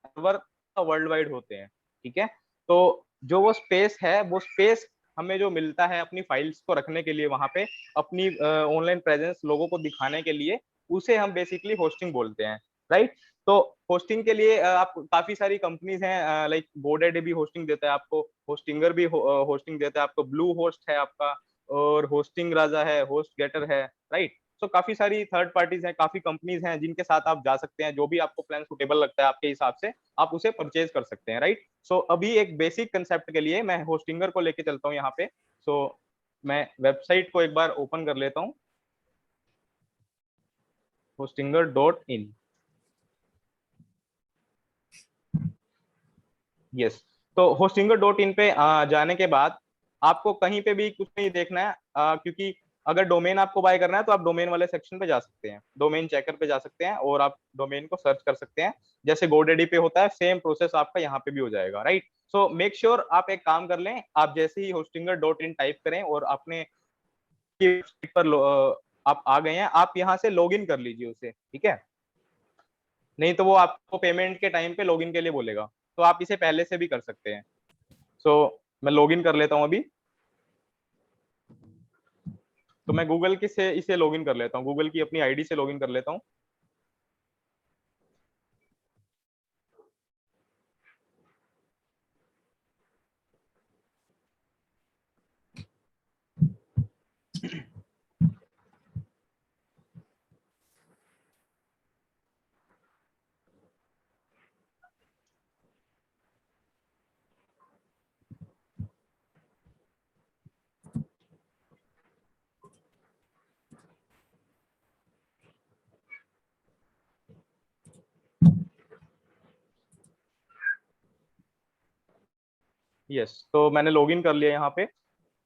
सर्वर वर्ल्ड वाइड होते हैं, ठीक है। तो जो वो स्पेस है, वो स्पेस हमें जो मिलता है अपनी फाइल्स को रखने के लिए, वहां पे अपनी ऑनलाइन प्रेजेंस लोगों को दिखाने के लिए, उसे हम बेसिकली होस्टिंग बोलते हैं, राइट। तो होस्टिंग के लिए आप काफी सारी कंपनीज हैं, लाइक GoDaddy भी होस्टिंग देता है आपको, होस्टिंगर भी होस्टिंग देता है आपको, ब्लू होस्ट है आपका, और होस्टिंग राजा है, होस्ट गेटर है, राइट। तो काफी सारी थर्ड पार्टीज हैं, काफी कंपनीज हैं जिनके साथ आप जा सकते हैं, जो भी आपको प्लान सुटेबल लगता है आपके हिसाब से आप उसे परचेज कर सकते हैं, राइट। सो अभी एक बेसिक कंसेप्ट के लिए मैं होस्टिंगर को लेके चलता हूँ यहाँ पे। सो मैं वेबसाइट को एक बार ओपन कर लेता हूँ, hostinger.in। यस, तो hostinger.in पे जाने के बाद आपको कहीं पे भी कुछ नहीं देखना है, क्योंकि अगर डोमेन आपको बाय करना है तो आप डोमेन वाले सेक्शन पे जा सकते हैं, डोमेन चेकर पे जा सकते हैं और आप डोमेन को सर्च कर सकते हैं। जैसे GoDaddy पे होता है, सेम प्रोसेस आपका यहाँ पे भी हो जाएगा, राइट। सो मेक श्योर आप एक काम कर लें, आप जैसे ही hostinger.in टाइप करें और अपने पर आप आ गए हैं, आप यहाँ से लॉग इन कर लीजिए उसे, ठीक है। नहीं तो वो आपको पेमेंट के टाइम पे लॉगिन के लिए बोलेगा, तो आप इसे पहले से भी कर सकते हैं। सो मैं लॉगिन कर लेता हूं अभी। तो मैं गूगल की से इसे लॉगिन कर लेता हूं, गूगल की अपनी आईडी से लॉगिन कर लेता हूं। यस, तो मैंने लॉगिन कर लिया यहाँ पे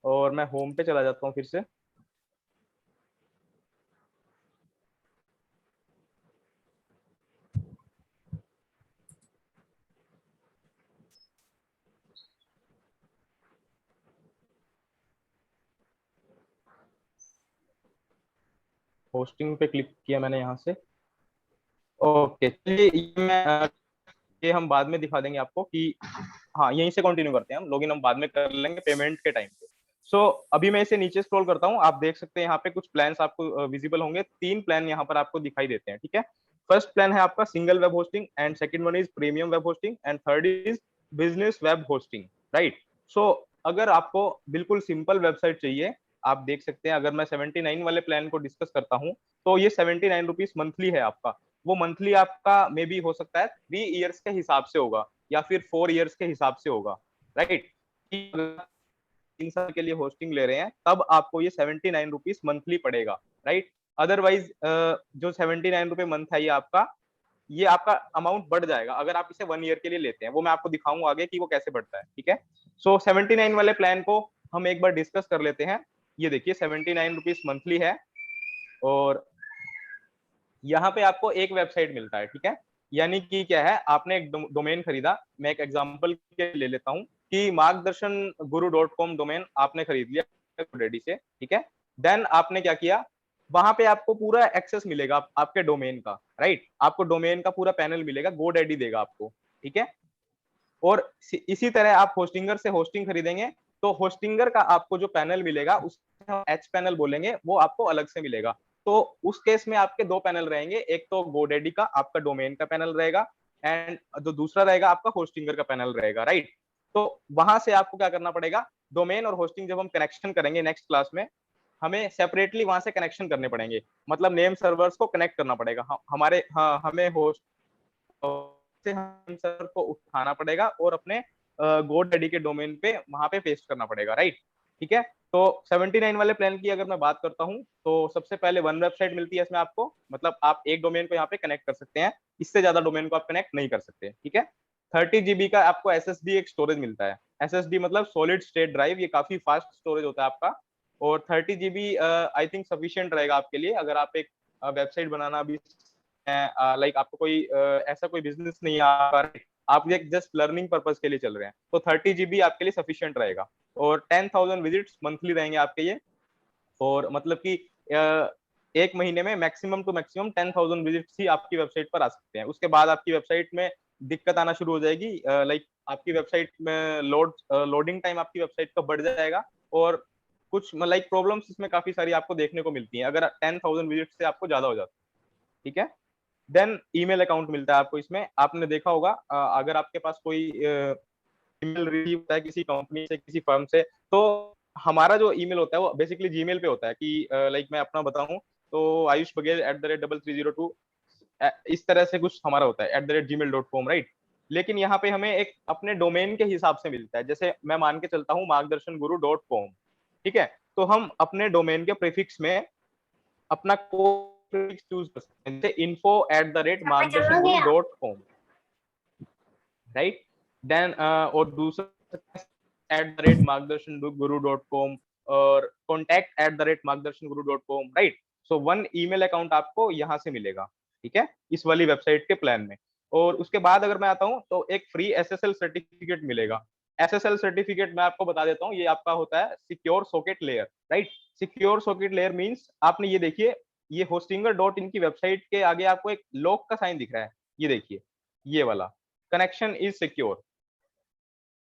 और मैं होम पे चला जाता हूँ फिर से। होस्टिंग पे क्लिक किया मैंने यहाँ से। ओके, चलिए ये हम बाद में दिखा देंगे आपको कि हाँ, यहीं से कंटिन्यू करते हैं हम, लॉगिन हम बाद में कर लेंगे पेमेंट के टाइम पे। सो अभी मैं इसे नीचे स्क्रॉल करता हूँ, आप देख सकते हैं यहाँ पे कुछ प्लान्स आपको विजिबल होंगे। 3 प्लान यहाँ पर आपको दिखाई देते हैं, ठीक है। फर्स्ट प्लान है आपका single web hosting, and second one is premium web hosting, and third is business web hosting, right. So अगर आपको बिल्कुल सिंपल वेबसाइट चाहिए, आप देख सकते हैं, अगर मैं 79 वाले प्लान को डिस्कस करता हूँ, तो ये 79 रुपीज मंथली है आपका। वो मंथली आपका मे बी हो सकता है 3 इयर्स के हिसाब से होगा या फिर 4 इयर्स के हिसाब से होगा, राइट। 3 साल के लिए होस्टिंग ले रहे हैं तब आपको ये 79 रुपीज मंथली पड़ेगा, राइट। अदरवाइज जो 79 रुपए मंथ है ये आपका अमाउंट बढ़ जाएगा अगर आप इसे 1 ईयर के लिए लेते हैं। वो मैं आपको दिखाऊंगा आगे कि वो कैसे बढ़ता है, ठीक है। सो 79 वाले प्लान को हम एक बार डिस्कस कर लेते हैं। ये देखिए 79 रुपीज मंथली है, और यहाँ पे आपको एक वेबसाइट मिलता है, ठीक है। यानी कि क्या है, आपने एक डोमेन खरीदा, मैं एक एग्जांपल के ले लेता हूँ कि मार्गदर्शन गुरु.com डोमेन आपने खरीद लिया GoDaddy से, ठीक है। देन आपने क्या किया, वहां पे आपको पूरा एक्सेस मिलेगा आपके डोमेन का, राइट। आपको डोमेन का पूरा पैनल मिलेगा, GoDaddy देगा आपको, ठीक है। और इसी तरह आप होस्टिंगर से होस्टिंग खरीदेंगे तो होस्टिंगर का आपको जो पैनल मिलेगा उसे हम एच पैनल बोलेंगे, वो आपको अलग से मिलेगा। तो उस केस में आपके 2 पैनल रहेंगे, एक तो GoDaddy का आपका डोमेन का पैनल रहेगा, एंड जो दूसरा रहेगा आपका होस्टिंगर का पैनल रहेगा, राइट। तो वहां से आपको क्या करना पड़ेगा, डोमेन और होस्टिंग जब हम कनेक्शन करेंगे नेक्स्ट क्लास में, हमें सेपरेटली वहां से कनेक्शन करने पड़ेंगे, मतलब नेम सर्वर्स को कनेक्ट करना पड़ेगा हमें होस्ट से हम सर्वर को उठाना पड़ेगा और अपने GoDaddy के डोमेन पे वहां पे पेस्ट करना पड़ेगा, राइट, ठीक है। तो 79 वाले प्लान की अगर मैं बात करता हूँ तो सबसे पहले 1 वेबसाइट मिलती है इसमें आपको, मतलब आप एक डोमेन को यहाँ पे कनेक्ट कर सकते हैं, इससे ज्यादा डोमेन को आप कनेक्ट नहीं कर सकते, ठीक है। 30 GB का आपको SSD एक स्टोरेज मिलता है। SSD मतलब सॉलिड स्टेट ड्राइव, ये काफी फास्ट स्टोरेज होता है आपका, और 30 GB आई थिंक सफिशियंट रहेगा आपके लिए अगर आप एक वेबसाइट बनाना भी लाइक आपको कोई ऐसा कोई बिजनेस नहीं आप ये जस्ट लर्निंग पर्पस के लिए चल रहे हैं, तो 30 GB आपके लिए सफिशिएंट रहेगा। और 10,000 विजिट्स मंथली रहेंगे आपके ये, और मतलब कि एक महीने में मैक्सिमम टू मैक्सिमम 10,000 विजिट्स ही आपकी वेबसाइट पर आ सकते हैं। उसके बाद आपकी वेबसाइट में दिक्कत आना शुरू हो जाएगी, लाइक आपकी वेबसाइट में लोडिंग टाइम आपकी वेबसाइट का बढ़ जाएगा, और कुछ लाइक प्रॉब्लम्स इसमें काफी सारी आपको देखने को मिलती हैं अगर 10,000 विजिट्स से आपको ज्यादा हो जाता है, ठीक है। देन ईमेल अकाउंट मिलता है आपको इसमें, आपने देखा होगा अगर आपके पास कोई ईमेल रिसीव होता है किसी कंपनी से, किसी फर्म से, तो हमारा जो ईमेल होता है वो बेसिकली जीमेल पे होता है कि लाइक मैं अपना बताऊं तो आयुष बघेल @3302 इस तरह से कुछ हमारा होता है @gmail.com, राइट। लेकिन यहाँ पे हमें एक अपने डोमेन के हिसाब से मिलता है, जैसे मैं मान के चलता हूँ मार्गदर्शनगुरु.com, ठीक है। तो हम अपने डोमेन के प्रीफिक्स में अपना चूज कर सकते हैं, जैसे info@margdarshan.com, राइट। देन और दूसरा @margdarshan.guru.com और contact@margdarshan.guru.com, राइट। सो 1 ईमेल अकाउंट आपको यहाँ से मिलेगा, ठीक है, इस वाली वेबसाइट के प्लान में। और उसके बाद अगर मैं आता हूँ तो एक फ्री SSL सर्टिफिकेट मिलेगा। SSL सर्टिफिकेट मैं आपको बता देता हूँ, ये आपका होता है secure socket layer, right. Secure socket layer means आपने ये देखिए, ये hostinger.in की वेबसाइट के आगे आपको एक लॉक का साइन दिख रहा है, ये देखिए, ये वाला connection is secure,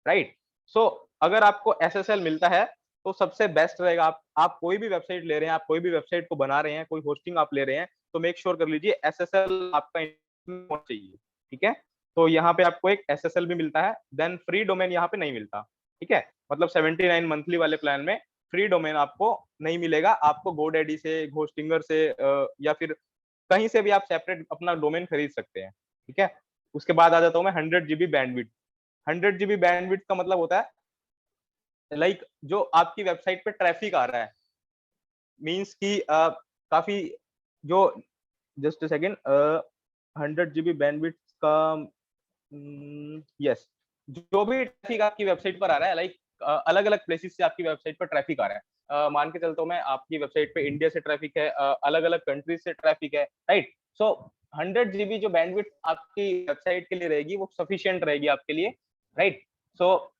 right. So अगर आपको SSL मिलता है तो सबसे बेस्ट रहेगा, आप कोई भी वेबसाइट ले रहे हैं, आप कोई भी वेबसाइट को बना रहे हैं, कोई होस्टिंग आप ले रहे हैं, तो मेक श्योर कर लीजिए SSL आपका होना चाहिए, ठीक है। तो यहाँ पे आपको एक SSL भी मिलता है। देन फ्री डोमेन यहाँ पे नहीं मिलता, ठीक है, मतलब 79 मंथली वाले प्लान में फ्री डोमेन आपको नहीं मिलेगा, आपको GoDaddy से, होस्टिंगर से या फिर कहीं से भी आप सेपरेट अपना डोमेन खरीद सकते हैं, ठीक है। उसके बाद आ जाता हूँ मैं 100 GB बैंडविड्थ। 100 GB बैंडविड्थ का मतलब होता है लाइक जो आपकी वेबसाइट पे ट्रैफिक आ रहा है, मींस कि काफी जो just a second 100 GB bandwidth का यस, जो भी ट्रैफिक आपकी वेबसाइट पर आ रहा है, लाइक अलग अलग प्लेसेस से आपकी वेबसाइट पर ट्रैफिक आ रहा है, मान के चलता हूँ मैं आपकी वेबसाइट पे इंडिया से ट्रैफिक है, अलग अलग कंट्रीज से ट्रैफिक है, राइट। सो 100 GB जो बैंडविड्थ आपकी वेबसाइट के लिए रहेगी वो सफिशिएंट रहेगी आपके लिए, राइट। सो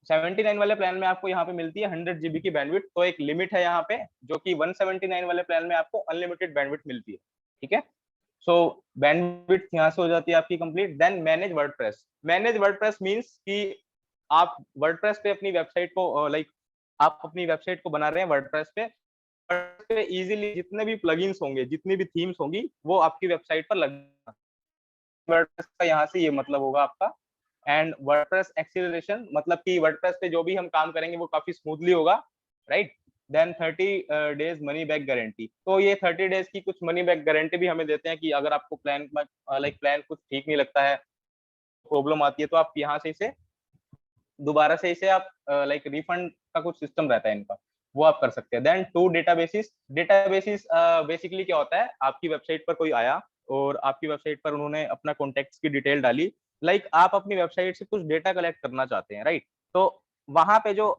79 वाले प्लान में आपको यहाँ पे मिलती है 100 GB की बैंडविड्थ, तो एक लिमिट है यहाँ पे, जो कि 179 वाले प्लान में आपको अनलिमिटेड बैंडविड्थ मिलती है। ठीक है, सो बैंडविड्थ यहाँ से हो जाती है आपकी complete. Then manage WordPress. Manage WordPress means कि आप वर्डप्रेस पे अपनी वेबसाइट को आप अपनी वेबसाइट को बना रहे हैं वर्डप्रेस पे इजीली जितने भी प्लगइन्स होंगे, जितनी भी थीम्स होंगी, वो आपकी वेबसाइट पर लग। वर्डप्रेस का यहाँ से ये मतलब होगा आपका। एंड वर्डप्रेस एक्सीलरेशन, मतलब कि वर्डप्रेस पे जो भी हम काम करेंगे वो काफी स्मूथली होगा, right. Then 30 days money back guarantee. तो ये 30 डेज की कुछ मनी बैक गारंटी भी हमें देते हैं कि अगर आपको प्लान प्लान कुछ ठीक नहीं लगता है, प्रॉब्लम आती है, तो आप यहाँ से इसे दोबारा से इसे आप रिफंड का कुछ सिस्टम रहता है इनका, वो आप कर सकते हैं। Then 2 databases. डेटाबेसिस बेसिकली क्या होता है, आपकी वेबसाइट पर कोई आया और आपकी वेबसाइट पर उन्होंने अपना कॉन्टेक्ट्स की डिटेल डाली, आप अपनी वेबसाइट से कुछ डेटा कलेक्ट करना चाहते हैं, राइट। तो वहां पे जो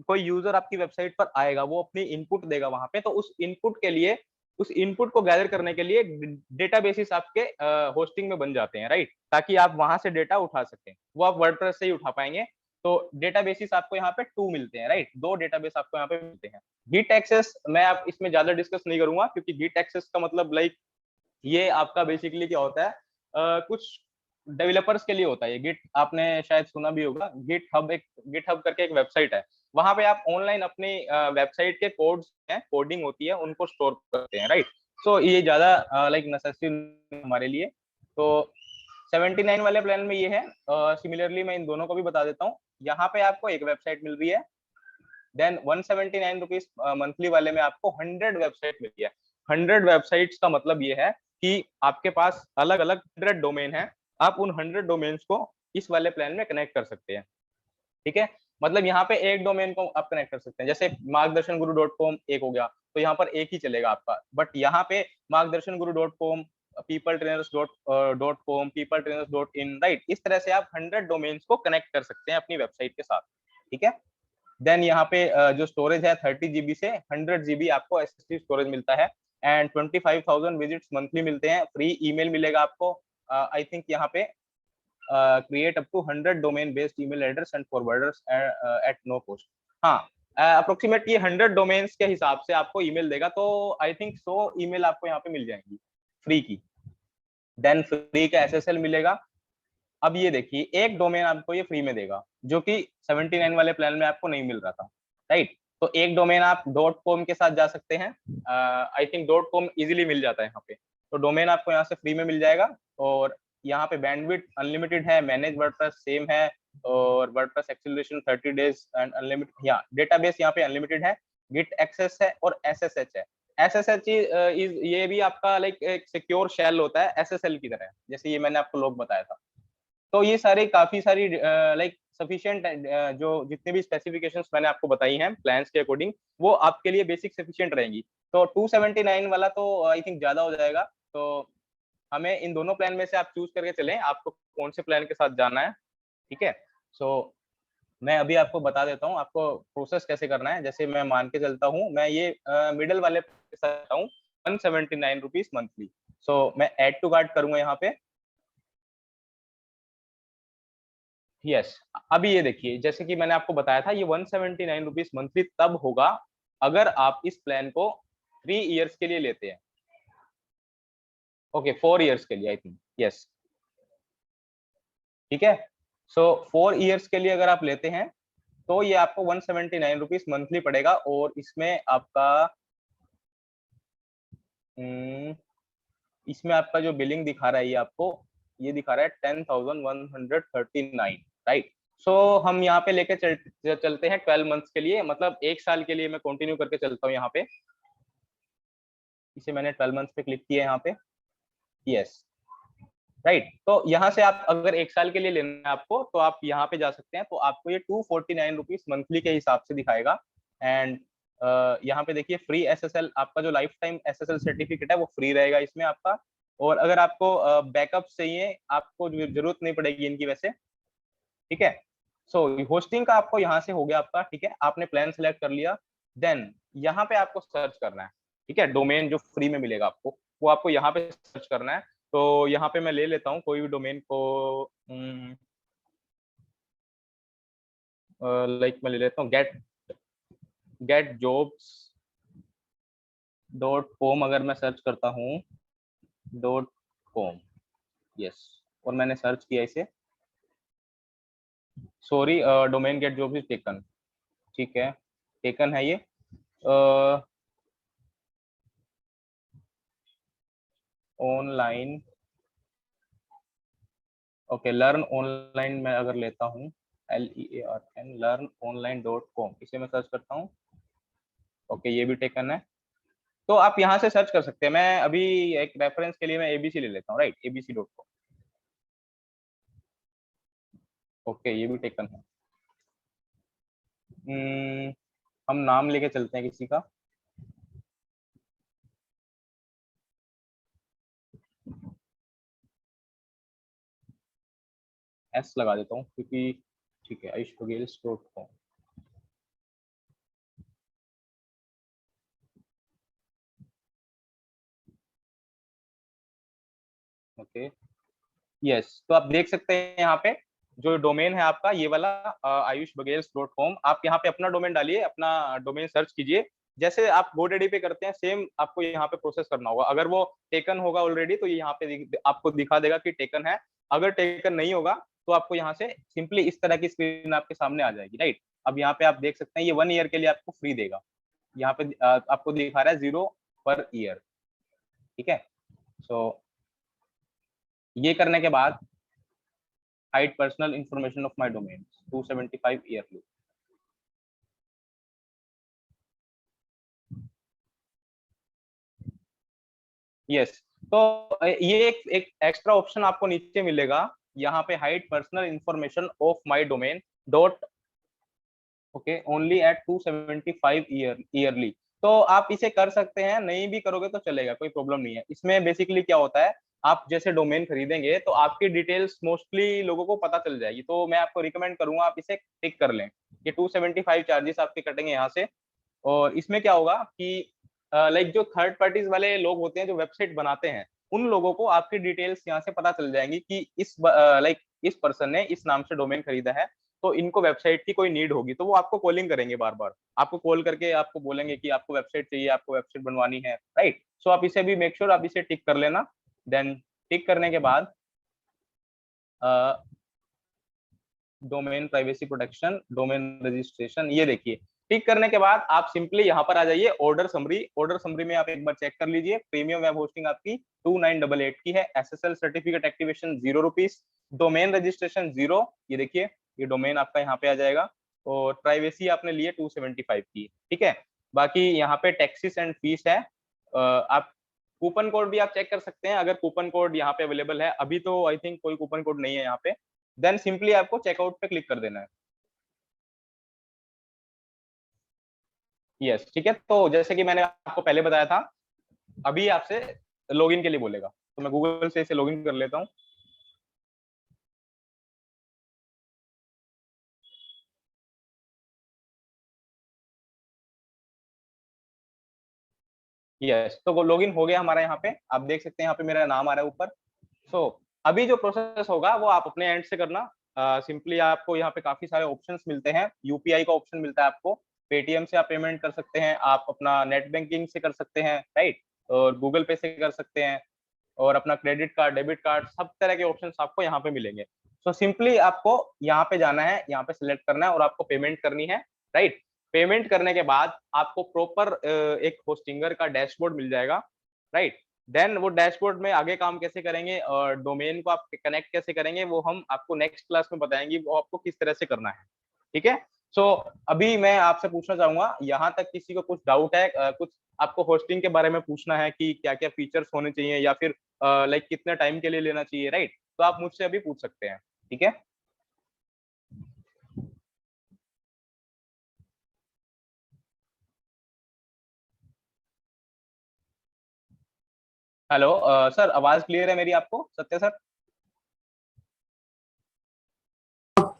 कोई यूजर आपकी वेबसाइट पर आएगा, वो अपनी इनपुट देगा वहां पे, तो उस इनपुट के लिए, उस इनपुट को गैदर करने के लिए डेटाबेसिस आपके होस्टिंग में बन जाते हैं, राइट, ताकि आप वहां से डेटा उठा सकें। वो आप वर्डप्रेस से ही उठा पाएंगे। तो डेटाबेसिस आपको यहाँ पे 2 मिलते हैं, राइट, 2 डेटाबेस आपको यहाँ पे मिलते हैं। गिट एक्सेस मैं आप इसमें ज्यादा डिस्कस नहीं करूंगा, क्योंकि गिट एक्सेस का मतलब ये आपका बेसिकली क्या होता है, कुछ डेवलपर्स के लिए होता है। ये गिट आपने शायद सुना भी होगा। गिट हब करके एक वेबसाइट है, वहां पे आप ऑनलाइन अपनी वेबसाइट के कोड्स हैं, कोडिंग होती है, उनको स्टोर करते हैं, राइट। सो ये ज्यादा नेसेसरी हमारे लिए। तो 79 वाले प्लान में ये है। सिमिलरली मैं इन दोनों को भी बता देता हूँ। यहाँ पे आपको एक वेबसाइट मिल रही है। देन 179 रुपीज मंथली वाले में आपको 100 वेबसाइट मिल रही है। 100 वेबसाइट्स का मतलब ये है कि आपके पास अलग अलग 100 डोमेन है। आप उन 100 डोमेन्स को इस वाले प्लान में कनेक्ट कर सकते हैं। ठीक है, मतलब यहाँ पे एक डोमेन को आप कनेक्ट कर सकते हैं। जैसे margdarshan-guru.com एक हो गया, तो यहाँ पर एक ही चलेगा आपका। बट यहाँ पे margdarshan-guru.com, peopletrainers.com, peopletrainers.in, राइट, इस तरह से आप 100 डोमेन्स को कनेक्ट कर सकते हैं अपनी वेबसाइट के साथ। ठीक है, देन यहाँ पे जो स्टोरेज है 30 GB से 100 GB आपको SSD स्टोरेज मिलता है। एंड 25,000 विजिट्स मंथली मिलते हैं। फ्री ईमेल मिलेगा आपको। आई थिंक यहाँ पे create up to 100 domain based email address and forwarders at no cost। हाँ, अप्रोक्सीमेट ये 100 डोमेन्स के हिसाब से आपको ईमेल देगा, तो आई थिंक 100 ईमेल आपको यहाँ पे मिल जाएंगी फ्री की। देन फ्री का SSL मिलेगा। अब ये देखिए, एक डोमेन आपको ये फ्री में देगा, जो कि 79 वाले प्लान में आपको नहीं मिल रहा था, राइट। तो एक डोमेन आप .com के साथ जा सकते हैं। आई थिंक .com इजीली मिल जाता है यहाँ पे। तो डोमेन आपको यहाँ से फ्री में मिल जाएगा। और यहाँ पे बैंडविड्थ अनलिमिटेड है, मैनेज वर्डप्रेस सेम है, और WordPress acceleration 30 days and unlimited. यहाँ डेटाबेस यहाँ पे अनलिमिटेड है, गिट एक्सेस है और SSH है। SSH ये भी आपका एक सिक्योर शेल होता है SSL की तरह, जैसे ये मैंने आपको लोग बताया था। तो ये सारे काफी सारी सफिशिएंट जो जितने भी स्पेसिफिकेशंस मैंने आपको बताई हैं प्लान्स के अकॉर्डिंग, वो आपके लिए बेसिक सफिशिएंट रहेंगी। तो 279 वाला तो आई थिंक ज्यादा हो जाएगा। तो हमें इन दोनों प्लान में से आप चूज करके चलें, आपको कौन से प्लान के साथ जाना है। ठीक है, सो मैं अभी आपको बता देता हूँ आपको प्रोसेस कैसे करना है। जैसे मैं मान के चलता हूँ, मैं ये मिडल वाले के साथ हूँ 179 रुपीज मंथली। सो मैं ऐड टू कार्ट करूंगा यहाँ पे। यस, अभी ये देखिए, जैसे कि मैंने आपको बताया था, ये 179 रुपीज मंथली तब होगा अगर आप इस प्लान को 3 इयर्स के लिए लेते हैं। ओके, 4 इयर्स के लिए आई थिंक। यस, ठीक है। सो 4 इयर्स के लिए अगर आप लेते हैं तो ये आपको 179 रुपीज मंथली पड़ेगा। और इसमें आपका जो बिलिंग दिखा रहा है, ये आपको ये दिखा रहा है 10,139, राइट। सो हम यहाँ पे लेके चलते हैं 12 मंथ्स के लिए, मतलब 1 साल के लिए मैं कंटिन्यू करके चलता हूँ यहाँ पे। इसे मैंने 12 मंथ्स पे क्लिक किया यहाँ पे। Yes, right. तो यहाँ से आप अगर 1 साल के लिए लेना है आपको, तो आप यहाँ पे जा सकते हैं। तो आपको ये 249 रुपीज मंथली के हिसाब से दिखाएगा। एंड यहाँ पे देखिए, फ्री SSL, आपका जो लाइफ टाइम SSL सर्टिफिकेट है वो फ्री रहेगा इसमें आपका। और अगर आपको बैकअप चाहिए, आपको जरूरत नहीं पड़ेगी इनकी वैसे। ठीक है, सो होस्टिंग का आपको यहाँ से हो गया आपका। ठीक है, आपने प्लान सेलेक्ट कर लिया। देन यहाँ पे आपको सर्च करना है। ठीक है, डोमेन जो फ्री में मिलेगा आपको, वो आपको यहाँ पे सर्च करना है। तो यहाँ पे मैं ले लेता हूँ कोई भी डोमेन को। लाइक मैं ले लेता हूँ getjobs.com, अगर मैं सर्च करता हूँ .com, यस, और मैंने सर्च किया इसे, sorry domain getjobs is taken, ठीक है, टेकन है ये। ऑनलाइन, ओके, लर्न ऑनलाइन मैं अगर लेता हूँ, LEARN, learnonline.com, इसे मैं सर्च करता हूँ, ओके, ये भी टेकन है। तो आप यहाँ से सर्च कर सकते हैं। मैं अभी एक रेफरेंस के लिए मैं ABC ले लेता हूँ, राइट, abc.com, ओके, ये भी टेकन है। हम नाम लेके चलते हैं किसी का, S लगा देता हूँ क्योंकि, ठीक है, ayushbagels.com, ओके, यस। तो आप देख सकते हैं यहाँ पे जो डोमेन है आपका ये वाला ayushbagels.com, आप यहाँ पे अपना डोमेन डालिए, अपना डोमेन सर्च कीजिए, जैसे आप GoDaddy पे करते हैं सेम आपको यहाँ पे प्रोसेस करना होगा। अगर वो टेकन होगा ऑलरेडी तो ये यहाँ पे आपको दिखा देगा कि टेकन है, अगर टेकन नहीं होगा तो आपको यहाँ से सिंपली इस तरह की स्क्रीन आपके सामने आ जाएगी, राइट। अब यहाँ पे आप देख सकते हैं ये 1 ईयर के लिए आपको फ्री देगा, यहाँ पे आपको दिखा रहा है 0 पर ईयर, ठीक है। सो ये करने के बाद hide personal information of my domain, 275 yearly, yes. तो ये एक एक्स्ट्रा ऑप्शन आपको नीचे मिलेगा, यहाँ पे hide personal information of my domain dot, okay, only at 275 yearly. तो आप इसे कर सकते हैं, नहीं भी करोगे तो चलेगा, कोई प्रॉब्लम नहीं है। इसमें बेसिकली क्या होता है, आप जैसे डोमेन खरीदेंगे तो आपकी डिटेल्स मोस्टली लोगों को पता चल जाएगी, तो मैं आपको रिकमेंड करूंगा आप इसे टिक कर लें। ये 275 चार्जेस आपके कटेंगे यहाँ से। और इसमें क्या होगा कि लाइक जो थर्ड पार्टीज वाले लोग होते हैं जो वेबसाइट बनाते हैं, उन लोगों को आपकी डिटेल्स यहाँ से पता चल जाएंगी कि इस इस पर्सन ने इस नाम से डोमेन खरीदा है, तो इनको वेबसाइट की कोई नीड होगी, तो वो आपको कॉलिंग करेंगे, बार बार आपको कॉल करके आपको बोलेंगे कि आपको वेबसाइट चाहिए, आपको वेबसाइट बनवानी है, राइट। सो आप इसे भी मेक श्योर आप इसे टिक कर लेना। देन टिक करने के बाद domain privacy protection, domain registration, ये देखिए, टिक करने के बाद आप सिंपली यहाँ पर आ जाइए ऑर्डर समरी में आप एक बार चेक कर लीजिए। प्रीमियम वेब होस्टिंग आपकी 2988 की है, SSL certificate activation 0 rupees, domain registration 0, ये देखिए ये डोमेन आपका यहाँ पे आ जाएगा, और प्राइवेसी आपने लिए 275 की, ठीक है। बाकी यहाँ पे टैक्सेस एंड फीस है। आप कूपन कोड भी आप चेक कर सकते हैं, अगर कूपन कोड यहाँ पे अवेलेबल है, अभी तो आई थिंक कोई कूपन कोड नहीं है यहाँ पे। देन सिंपली आपको चेकआउट पे क्लिक कर देना है, यस, ठीक है। तो जैसे कि मैंने आपको पहले बताया था, अभी आपसे लॉगिन के लिए बोलेगा, तो मैं गूगल से इसे लॉगिन कर लेता हूँ। यस, तो वो लॉगिन हो गया हमारा। यहाँ पे आप देख सकते हैं, यहाँ पे मेरा नाम आ रहा है ऊपर। सो अभी जो प्रोसेस होगा वो आप अपने एंड से करना। सिंपली आपको यहाँ पे काफी सारे ऑप्शंस मिलते हैं, यूपीआई का ऑप्शन मिलता है आपको, पेटीएम से आप पेमेंट कर सकते हैं, आप अपना नेट बैंकिंग से कर सकते हैं, राइट, और गूगल पे से कर सकते हैं, और अपना क्रेडिट कार्ड, डेबिट कार्ड, सब तरह के ऑप्शंस आपको यहाँ पे मिलेंगे। सो सिंपली आपको यहाँ पे जाना है, यहाँ पे सिलेक्ट करना है और आपको पेमेंट करनी है, राइट। पेमेंट करने के बाद आपको प्रॉपर एक होस्टिंगर का डैशबोर्ड मिल जाएगा, राइट। देन वो डैशबोर्ड में आगे काम कैसे करेंगे और डोमेन को आप कनेक्ट कैसे करेंगे वो हम आपको नेक्स्ट क्लास में बताएंगे, वो आपको किस तरह से करना है, ठीक है। सो अभी मैं आपसे पूछना चाहूंगा, यहाँ तक किसी को कुछ डाउट है, कुछ आपको होस्टिंग के बारे में पूछना है कि क्या क्या फीचर्स होने चाहिए, या फिर लाइक कितने टाइम के लिए लेना चाहिए, राइट, तो आप मुझसे अभी पूछ सकते हैं, ठीक है। हेलो सर, आवाज क्लियर है मेरी आपको, सत्य सर?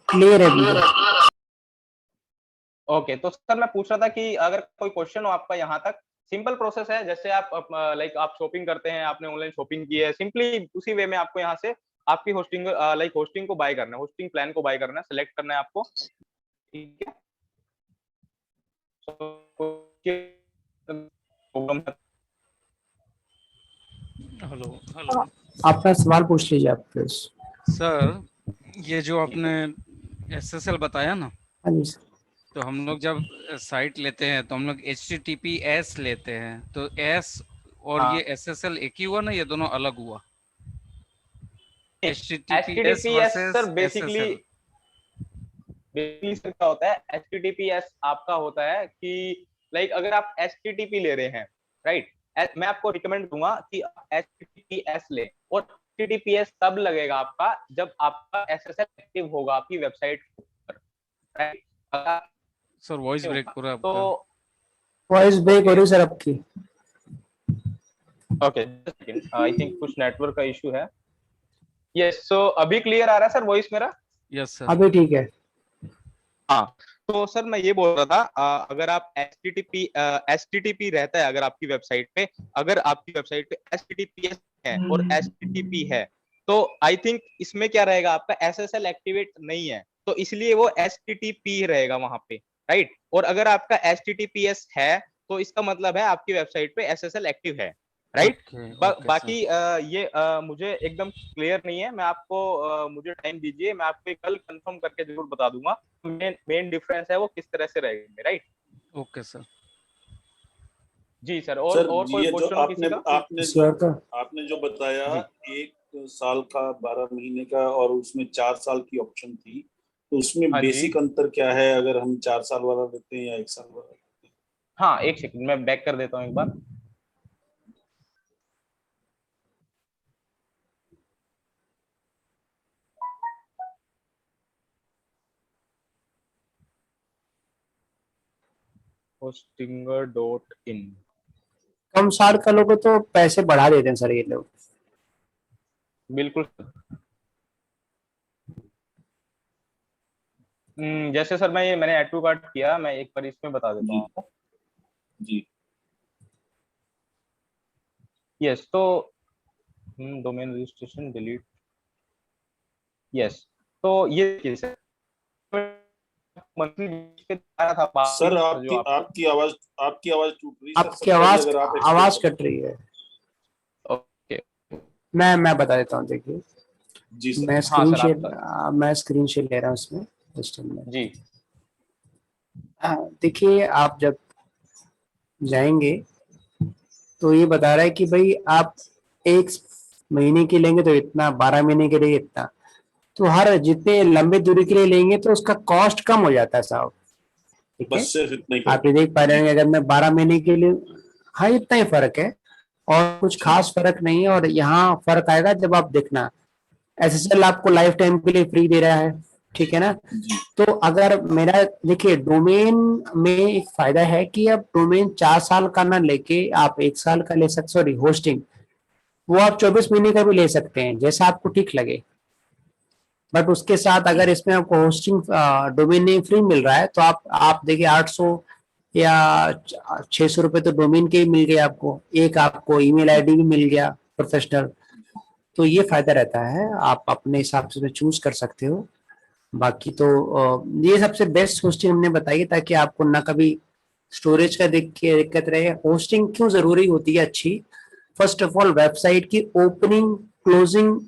क्लियर है भैया। ओके, तो सर मैं पूछ रहा था कि अगर कोई क्वेश्चन हो आपका यहाँ तक, सिंपल प्रोसेस है, जैसे आप लाइक आप शॉपिंग करते हैं, आपने ऑनलाइन शॉपिंग की है, सिंपली उसी वे में आपको यहाँ से आपकी होस्टिंग लाइक होस्टिंग को बाय करना है, होस्टिंग प्लान को बाय करना है, सिलेक्ट करना है आपको। ठीक है। प्रॉब्लम है? हेलो हेलो आपका सवाल पूछ लीजिए आप प्लीज। सर, ये जो आपने SSL बताया ना, हाँ जी सर। तो हम लोग जब साइट लेते हैं तो हम लोग HTTPS लेते हैं, तो S और हाँ, ये SSL एक ही हुआ ना, ये दोनों अलग हुआ? HTTPS HTTPS versus sir basically SSL। Sir क्या होता है, HTTPS आपका होता है कि लाइक अगर आप HTTP ले रहे हैं, राइट, मैं आपको रिकमेंड दूंगा कि आप HTTPS ले, और HTTPS तब लगेगा आपका जब आपका SSL एक्टिव होगा आपकी वेबसाइट के ऊपर, राइट। अगर सर वॉइस नहीं ब्रेक होगा हो रहा है तो आपका। वॉइस ब्रेक हो ओके रही है सर आपकी। ओके, आई थिंक कुछ नेटवर्क का इशू है। यस, सो अभी क्लियर आ रहा है सर वॉइस मेरा? Yes sir. अभी ठीक है। हाँ, तो सर मैं ये बोल रहा था, अगर आप HTTP रहता है अगर आपकी वेबसाइट पे, अगर आपकी वेबसाइट पे HTTPS है और HTTP है, तो आई थिंक इसमें क्या रहेगा, आपका SSL एक्टिवेट नहीं है, तो इसलिए वो HTTP रहेगा वहां पे, राइट। और अगर आपका HTTPS है तो इसका मतलब है आपकी वेबसाइट पे SSL एक्टिव है, राइट। Okay okay sir. बाकी ये मुझे एकदम क्लियर नहीं है, मैं आपको मुझे टाइम दीजिए, मैं आपको कल कंफर्म करके जरूर बता दूंगा मेन डिफरेंस है वो किस तरह से रहेंगे, राइट। Okay sir. जी सर, सर और कोई ये जो क्वेश्चन किसी आपने का? आपने किसी जो और का? आपने जो बताया, जी 1 साल का, 12 महीने का, और उसमें 4 साल की ऑप्शन थी, तो उसमें हाँ जी, बेसिक अंतर क्या है अगर हम 4 साल वाला लेते हैं या 1 साल वाला? हाँ एक सेकंड मैं बैक कर देता हूँ एक बार। hostinger.in। कम साल का लोगों तो पैसे बढ़ा देते हैं सर ये लोग। बिल्कुल। जैसे सर मैंने ऐड टू कार्ट किया, मैं एक बार इसमें बता देता हूँ जी आपको। जी। यस, तो डोमेन रजिस्ट्रेशन डिलीट, यस, तो ये केस है, मंथली पे आ रहा था सर जो आपको। आपकी आवाज टूट रही है सर, आपकी सप्लाई आवाज अगर आप एक्सप्लेन आवाज कर। कट रही है। ओके, मैं बता देता हूँ, देखिए। जी सर। मैं हाँ स्क्रीन सर शेयर आपका। मैं स्क्रीन शेयर ले रहा हूँ इसमें सिस्टम में। जी देखिए, आप जब जाएंगे तो ये बता रहा है कि भाई आप 1 महीने की लेंगे तो इतना, 12 महीने के लिए इतना। तो हर जितने लंबे दूरी के लिए लेंगे तो उसका कॉस्ट कम हो जाता है साहब। ठीक है, बस सिर्फ इतना ही आप फर्क ये है। देख पा रहे जी हैं अगर मैं 12 महीने के लिए, हाँ इतना ही फर्क है और कुछ जी खास फर्क नहीं है। और यहाँ फर्क आएगा जब आप देखना, SSL आपको लाइफ टाइम के लिए फ्री दे रहा है, ठीक है ना। जी। तो अगर मेरा, देखिए डोमेन में एक फायदा है कि अब डोमेन 4 साल का ना लेके आप 1 साल का ले सकते, सॉरी होस्टिंग, वो आप 24 महीने का भी ले सकते हैं जैसा आपको ठीक लगे। बट उसके साथ अगर इसमें आपको होस्टिंग डोमेन नेम फ्री मिल रहा है तो आप देखिए 800 या 600 रुपए तो डोमेन के ही मिल गए आपको, एक आपको ईमेल आईडी भी मिल गया प्रोफेशनल। तो ये फायदा रहता है, आप अपने हिसाब से चूज कर सकते हो। बाकी तो ये सबसे बेस्ट होस्टिंग हमने बताई है ताकि आपको ना कभी स्टोरेज का दिक्कत रहे। होस्टिंग क्यों जरूरी होती है अच्छी? फर्स्ट ऑफ ऑल, वेबसाइट की ओपनिंग क्लोजिंग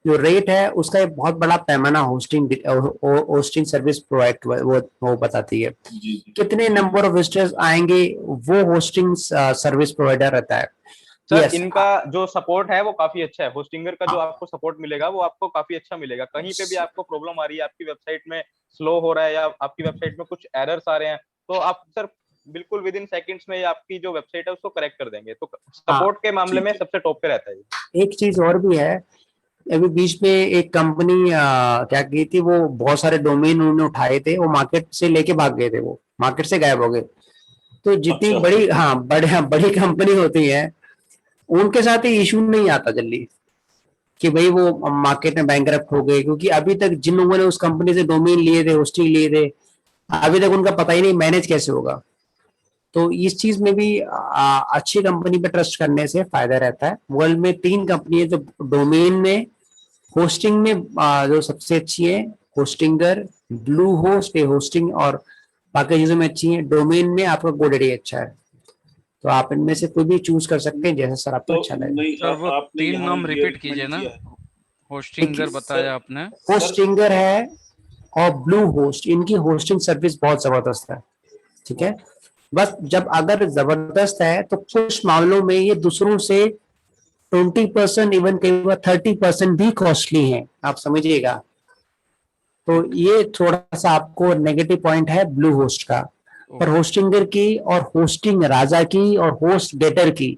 जो रेट है उसका एक बहुत बड़ा पैमाना होस्टिंग सर्विस प्रोवाइड वो बताती है। जी जी कितने जी। नंबर ऑफ विजिटर्स आएंगे वो होस्टिंग सर्विस प्रोवाइडर रहता है। Sir, yes. इनका जो सपोर्ट है वो काफी अच्छा है, होस्टिंगर का जो आपको सपोर्ट मिलेगा वो आपको काफी अच्छा मिलेगा। कहीं पे भी आपको प्रॉब्लम आ रही है, आपकी वेबसाइट में स्लो हो रहा है या आपकी वेबसाइट में कुछ एरर्स आ रहे हैं, तो आप सर बिल्कुल विद इन सेकंड्स में आपकी जो वेबसाइट है उसको करेक्ट कर देंगे। तो हाँ, सपोर्ट के मामले में ठीक है। सबसे टॉप पे रहता है ये। एक चीज और भी है। अभी बीच में एक कंपनी क्या की थी, वो बहुत सारे डोमेन उन्होंने उठाए थे, वो मार्केट से लेके भाग गए थे, वो मार्केट से गायब हो गए। तो जितनी अच्छा। बड़ी, हाँ बड़ी कंपनी होती है उनके साथ ये इशू नहीं आता जल्दी कि भाई वो मार्केट में बैंकरप्ट हो गए, क्योंकि अभी तक जिन लोगों ने उस कंपनी से डोमेन लिए थे, होस्टिंग लिए थे, अभी तक उनका पता ही नहीं मैनेज कैसे होगा। तो इस चीज में भी अच्छी कंपनी पे ट्रस्ट करने से फायदा रहता है। वर्ल्ड में 3 कंपनी है जो डोमेन में, होस्टिंग में जो सबसे अच्छी है, होस्टिंगर, ब्लू होस्ट ये होस्टिंग और बाकी चीजों में अच्छी है, डोमेन में आपका GoDaddy अच्छा है, तो आप इनमें से कोई भी चूज कर सकते हैं जैसा सर आपको तो अच्छा लगे। नहीं, सर वो आपने 3 यहाँ नाम ये रिपीट रिकमेंड कीजिए ना, किया है। होस्टिंगर देखिए, बताया आपने। होस्टिंगर है और ब्लू होस्ट, इनकी होस्टिंग सर्विस बहुत जबरदस्त है, ठीक है। बस जब अगर जबरदस्त है तो कुछ मामलों में ये दूसरों से 20% इवन कई बार 30% भी कॉस्टली है, आप समझिएगा। तो ये थोड़ा सा आपको नेगेटिव पॉइंट है ब्लू होस्ट का। पर होस्टिंगर की और होस्टिंग राजा की और होस्ट गेटर की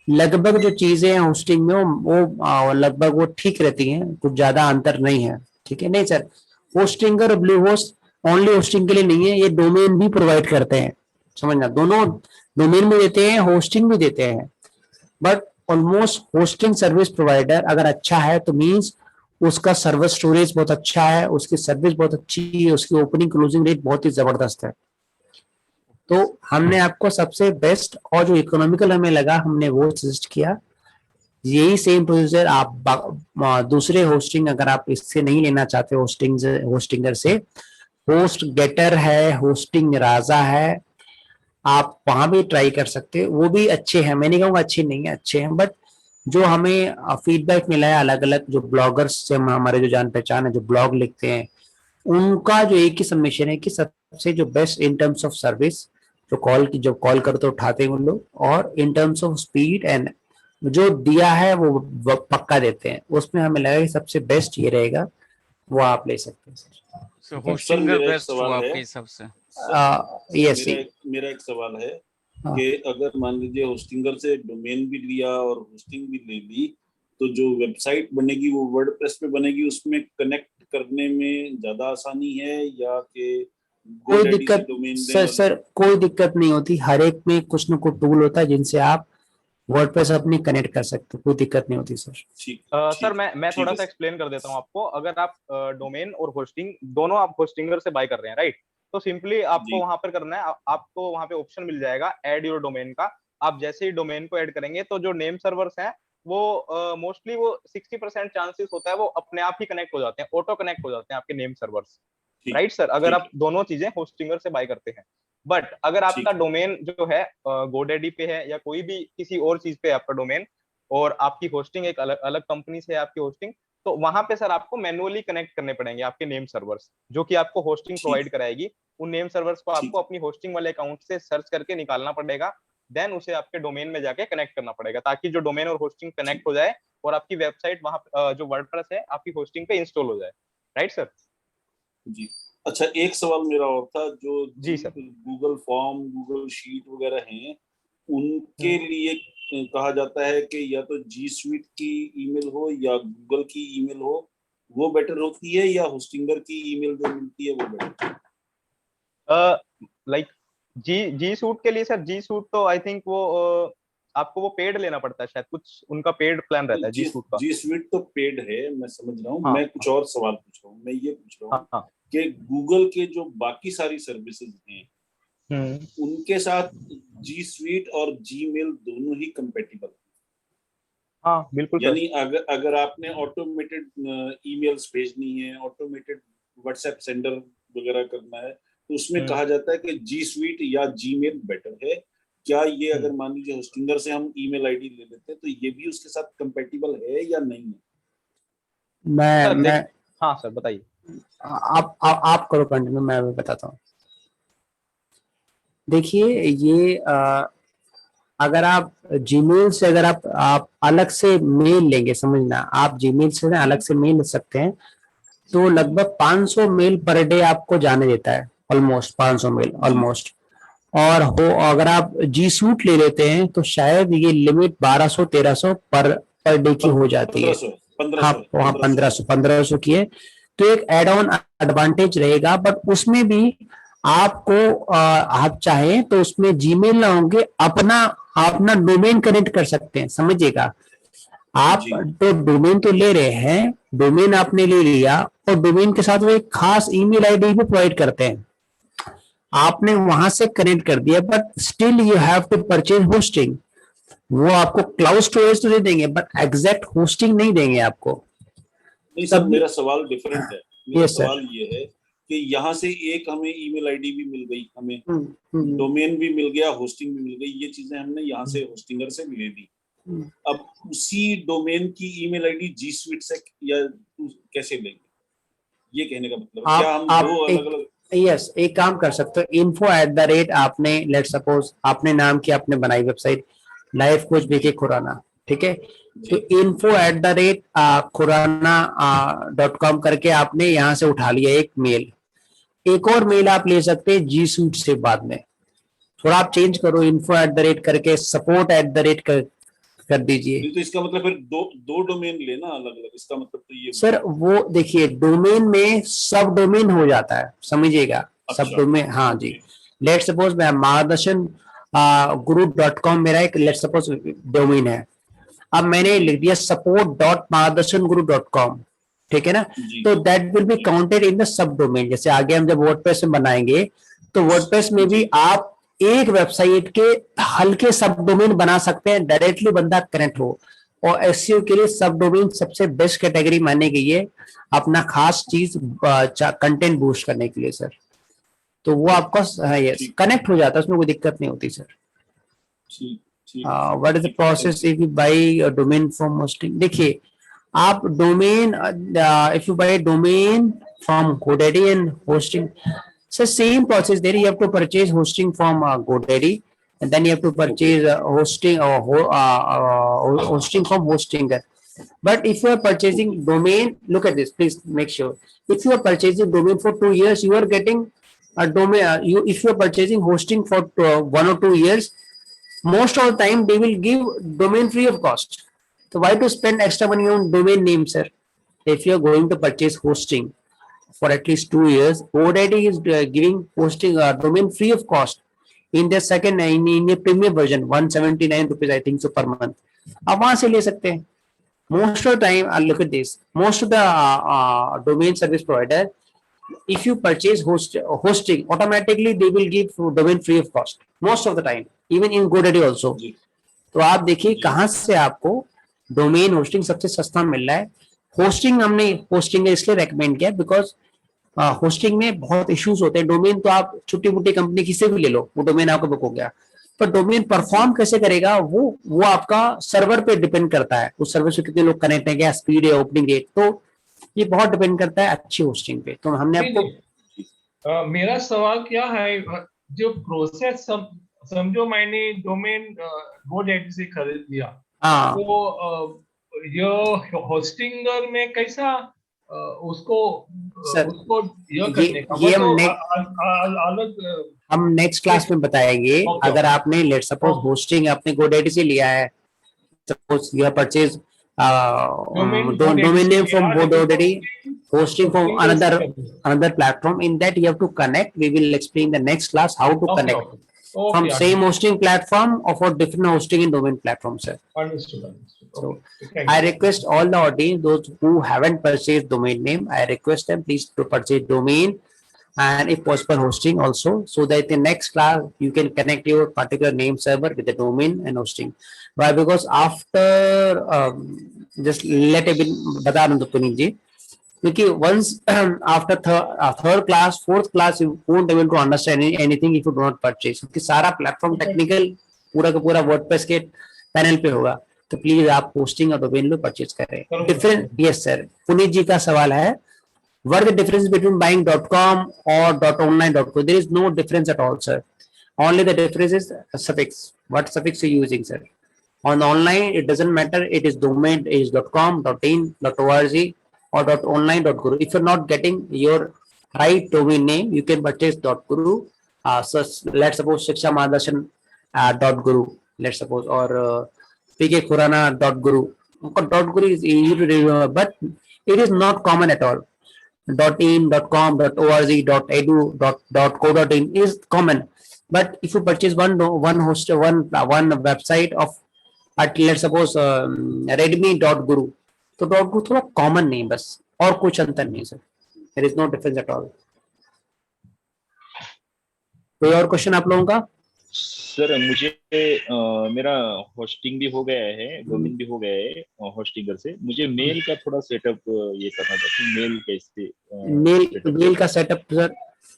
लगभग जो चीजें हैं होस्टिंग में वो लगभग वो ठीक रहती हैं, कुछ ज्यादा अंतर नहीं है, ठीक है। नहीं सर, होस्टिंगर और ब्लू होस्ट ओनली होस्टिंग के लिए नहीं है, ये डोमेन भी प्रोवाइड करते हैं, समझना, दोनों डोमेन भी देते हैं, होस्टिंग भी देते हैं। But almost hosting service provider अगर अच्छा है तो मीन्स उसका सर्वर स्टोरेज बहुत अच्छा है, उसकी सर्विस बहुत अच्छी है, उसकी ओपनिंग क्लोजिंग रेट बहुत ही जबरदस्त है। तो हमने आपको सबसे बेस्ट और जो इकोनॉमिकल हमें लगा हमने वो सजेस्ट किया। यही सेम प्रोसीजर आप दूसरे होस्टिंग अगर आप इससे नहीं लेना चाहते होस्टिंगर से, होस्ट गेटर है, होस्टिंग राजा है, आप वहां भी ट्राई कर सकते हैं, वो भी अच्छे हैं, मैं नहीं कहूँगा अच्छे नहीं है, अच्छे हैं। बट जो हमें फीडबैक मिला है अलग अलग जो ब्लॉगर्स से, हमारे जो जान पहचान है जो ब्लॉग लिखते हैं, उनका जो एक ही सबमिशन है कि सबसे जो best in terms of service, जो कॉल करते उठाते हैं उन लोग, और in terms of speed and जो दिया है वो पक्का देते हैं, उसमें हमें लगा कि सबसे बेस्ट ये रहेगा, वो आप ले सकते हैं सर। सो सर होस्टिंगर मेरा एक बेस्ट हुआ सवाल है, आपके हिसाब से। यस मेरा एक सवाल है हाँ। कि अगर मान लीजिए होस्टिंगर से डोमेन भी लिया और होस्टिंग भी ले ली, तो जो वेबसाइट बनेगी वो वर्डप्रेस पे बनेगी, उसमें कनेक्ट करने में ज्यादा आसानी है या कि कोई GoDaddy से दिक्कत डोमेन दें सर, और कोई दिक्कत नहीं होती, हर एक में कुछ न कुछ टूल होता है जिनसे आप वर्डप्रेस अपनी कनेक्ट कर सकते हो, कोई दिक्कत नहीं होती सर। ठीक सर मैं ठीक थोड़ा है सा एक्सप्लेन कर देता हूँ आपको। अगर आप डोमेन और होस्टिंग दोनों आप होस्टिंगर से बाय कर रहे हैं, राइट, तो सिंपली आपको जी वहां पर करना है, आपको वहां पे ऑप्शन मिल जाएगा ऐड योर डोमेन का। आप जैसे ही डोमेन को ऐड करेंगे तो जो नेम सर्वर्स हैं वो मोस्टली वो 60% चांसेस होता है वो अपने आप ही कनेक्ट हो जाते हैं, ऑटो कनेक्ट हो जाते हैं आपके नेम सर्वर्स, ठीक राइट सर, अगर ठीक आप दोनों चीजें होस्टिंगर से बाय करते हैं। बट अगर आपका ठीक डोमेन जो है GoDaddy पे है या कोई भी किसी और चीज पे है आपका डोमेन, और आपकी होस्टिंग एक अलग अलग कंपनी से है आपकी होस्टिंग, तो वहां पे सर आपको मैनुअली कनेक्ट करने पड़ेंगे आपके नेम सर्वर्स, जो कि आपको होस्टिंग ठीक प्रोवाइड कराएगी। उन नेम सर्वर्स को ठीक आपको अपनी होस्टिंग वाले अकाउंट से सर्च करके निकालना पड़ेगा, देन उसे आपके डोमेन में जाके कनेक्ट करना पड़ेगा, ताकि जो डोमेन और होस्टिंग कनेक्ट हो जाए और आपकी वेबसाइट वहां जो वर्डप्रेस है आपकी होस्टिंग पे इंस्टॉल हो जाए, राइट सर। जी। अच्छा, एक सवाल मेरा और था, जो जी सर। गूगल फॉर्म, गूगल शीट वगैरह हैं, उनके लिए कहा जाता है कि या तो जी स्वीट की ईमेल हो या गूगल की ईमेल हो, वो बेटर होती है, या होस्टिंगर की ईमेल जो मिलती है वो बेटर? लाइक जी सूट के लिए सर, जी सूट तो आई थिंक वो आपको वो पेड लेना पड़ता है शायद, कुछ उनका पेड प्लान रहता है जी सूट का। जी स्वीट तो पेड है, मैं समझ रहा हूँ। हाँ मैं कुछ और सवाल पूछ रहा हूँ, मैं ये पूछ रहा हूँ हाँ हाँ। कि गूगल के जो बाकी सारी सर्विसेज हैं उनके साथ जी स्वीट और जीमेल दोनों ही कंपेटिबल? हाँ बिल्कुल सर। यानी अगर आपने ऑटोमेटेड ईमेल्स भेजनी है, ऑटोमेटेड व्हाट्सएप सेंडर वगैरह करना है, तो उसमें कहा जाता है कि जी स्वीट या जीमेल बेटर है। क्या ये अगर मान लीजिए होस्टिंगर से हम ईमेल आईडी ले लेते हैं तो ये भी उसके साथ कंपेटिबल है या नहीं है? मैं हाँ सर बताइए। आप करो कंटिन्यू, मैं बताता हूँ। देखिए ये अगर आप जीमेल से अगर आप अलग से मेल लेंगे, समझना, आप जीमेल से ना अलग से मेल ले सकते हैं, तो लगभग 500 मेल पर डे आपको जाने देता है, ऑलमोस्ट 500 मेल ऑलमोस्ट। और अगर आप जी सूट ले लेते हैं तो शायद ये लिमिट 1200-1300 पर डे की हो जाती है। हाँ 1500 की है, तो एक एड ऑन एडवांटेज रहेगा। बट उसमें भी आपको आप चाहें तो उसमें जीमेल ना होंगे, अपना डोमेन कनेक्ट कर सकते हैं, समझिएगा। आप तो डोमेन तो ले रहे हैं, डोमेन आपने ले लिया और डोमेन के साथ वो एक खास ईमेल आईडी भी प्रोवाइड करते हैं, आपने वहां से कनेक्ट कर दिया, but still you have to purchase hosting. वो आपको क्लाउड स्टोरेज तो दे देंगे बट एग्जैक्ट होस्टिंग नहीं देंगे आपको। नहीं सर, मेरा सवाल डिफरेंट है। मेरा यस सर। सवाल ये है कि यहाँ से एक हमें ईमेल आईडी भी मिल गई, हमें हम्म, डोमेन भी मिल गया, होस्टिंग भी मिल गई, ये चीजें हमने यहाँ से होस्टिंगर से ले ली। अब उसी डोमेन की ईमेल आईडी जी स्वीट से या कैसे लेंगे, ये कहने का मतलब है। क्या हम दो अलग अलग? यस, एक काम कर सकते हो, info@, आपने लेट सपोज आपने नाम की आपने बनाई website life coach BK Khurana, ठीक है, तो info@khurana.com करके आपने यहाँ से उठा लिया एक मेल। एक और मेल आप ले सकते हैं जी सूट से, बाद में थोड़ा आप चेंज करो, info@ करके support@ कर दीजिए। तो इसका मतलब फिर दो डोमेन लेना अलग अलग, इसका मतलब तो ये सर वो देखिए डोमेन में सब डोमेन हो जाता है, समझिएगा, सब डोमेन, हाँ जी। लेट सपोज मैं मार्गदर्शन गुरु.com मेरा एक लेट सपोज डोमेन है, अब मैंने लिख दिया support.margdarshan.guru.com, ठीक है ना, तो that will be counted in the sub domain. जैसे आगे हम जब वर्डप्रेस में बनाएंगे तो वर्डप्रेस में भी आप एक वेबसाइट के हल्के सब डोमेन बना सकते हैं, डायरेक्टली बंदा कनेक्ट हो। और एसईओ के लिए सब डोमेन सबसे बेस्ट कैटेगरी मानी गई है, अपना खास चीज कंटेंट बूस्ट करने के लिए सर, तो वो आपका कनेक्ट हो जाता है, उसमें कोई दिक्कत नहीं होती sir. What is the process if you buy domain from hosting? देखिए आप domain, if you buy domain from GoDaddy and hosting, so same process there, you have to purchase hosting from GoDaddy, and then you have to purchase hosting or hosting from Hostinger. But if you are purchasing domain, look at this, please make sure, if you are purchasing domain for 2 years, you are getting a domain, if you are purchasing hosting for 1 or 2 years, most of the time they will give domain free of cost. So why to spend extra money on domain name, sir? If you are going to purchase hosting for at least 2 years, GoDaddy is giving hosting domain free of cost in their second in a premium version, 179 rupees I think so per month. आप वहां से ले सकते हैं। Most of the time, look at this, most of the domain service provider, if you purchase hosting, automatically they will give domain free of cost most of the time, even in GoDaddy also. तो आप देखिए कहाँ से आपको domain hosting सबसे सस्ता मिल रहा है। होस्टिंग हमने होस्टिंग इसलिए रेकमेंड किया बिकॉज होस्टिंग में बहुत इश्यूज होते हैं। डोमेन तो आप छोटी मोटी कंपनी किसी भी ले लो, वो डोमेन आपको बुक हो गया, पर डोमेन परफॉर्म कैसे करेगा वो आपका सर्वर पे डिपेंड करता है, उस सर्वर से कितने लोग कनेक्ट है, क्या स्पीड है, ओपनिंग रेट, तो ये बहुत डिपेंड करता है अच्छी होस्टिंग पे। तो हमने आपको मेरा सवाल क्या है, जो प्रोसेस समझो मैंने डोमेन GoDaddy से खरीद लिया, तो ये होस्टिंगर में कैसा उसको ये करने का, ये हम नेक्स्ट क्लास में बताएंगे। अगर आपने लेट सपोज होस्टिंग आपने GoDaddy से लिया है, suppose you have purchase domain name from GoDaddy, hosting from another platform, in that you have to connect. We will explain the next class how to connect from same hosting platform or for different hosting and domain platforms, sir. Understood. So I request all the audience, those who haven't purchased domain name, I request them please to purchase domain and if possible hosting also, so that in the next class you can connect your particular name server with the domain and hosting. Why? Because after just let it be bata दूं पुनीत जी, क्योंकि once after third class, fourth class you won't able to understand anything if you do not purchase, क्योंकि सारा platform technical पूरा का पूरा WordPress के panel पे होगा, तो प्लीज आप होस्टिंग और डोमेन लो परचेज करें। डिफरेंट, यस सर, पुनीत जी का सवाल है, what is the difference between buying .com or .online.co? There is no difference at all, sir. Only the difference is suffix. What suffix you're using, sir? On online, it doesn't matter. It is domain is .com, .in, .org, or .online.guru. If you're not getting your right domain name, you can purchase .guru. So let's suppose Shiksha Margdarshan .guru. Let's suppose or PK Khurana .guru. .guru is easy to remember, but it is not common at all. .in, .com, .org, .edu, .co.in is common, but if you purchase one host, one website of at let's suppose redmi.guru, तो .guru थोड़ा common नहीं, बस और कुछ अंतर नहीं sir, there is no difference at all. कोई और क्वेश्चन आप लोगों का? सर मुझे मेरा होस्टिंग भी हो गया है, डोमेन भी हो गया है होस्टिंगर से। मुझे मेल का थोड़ा सेटअप ये करना था कि मेल कैसे मेल सेटअप मेल का सेटअप सर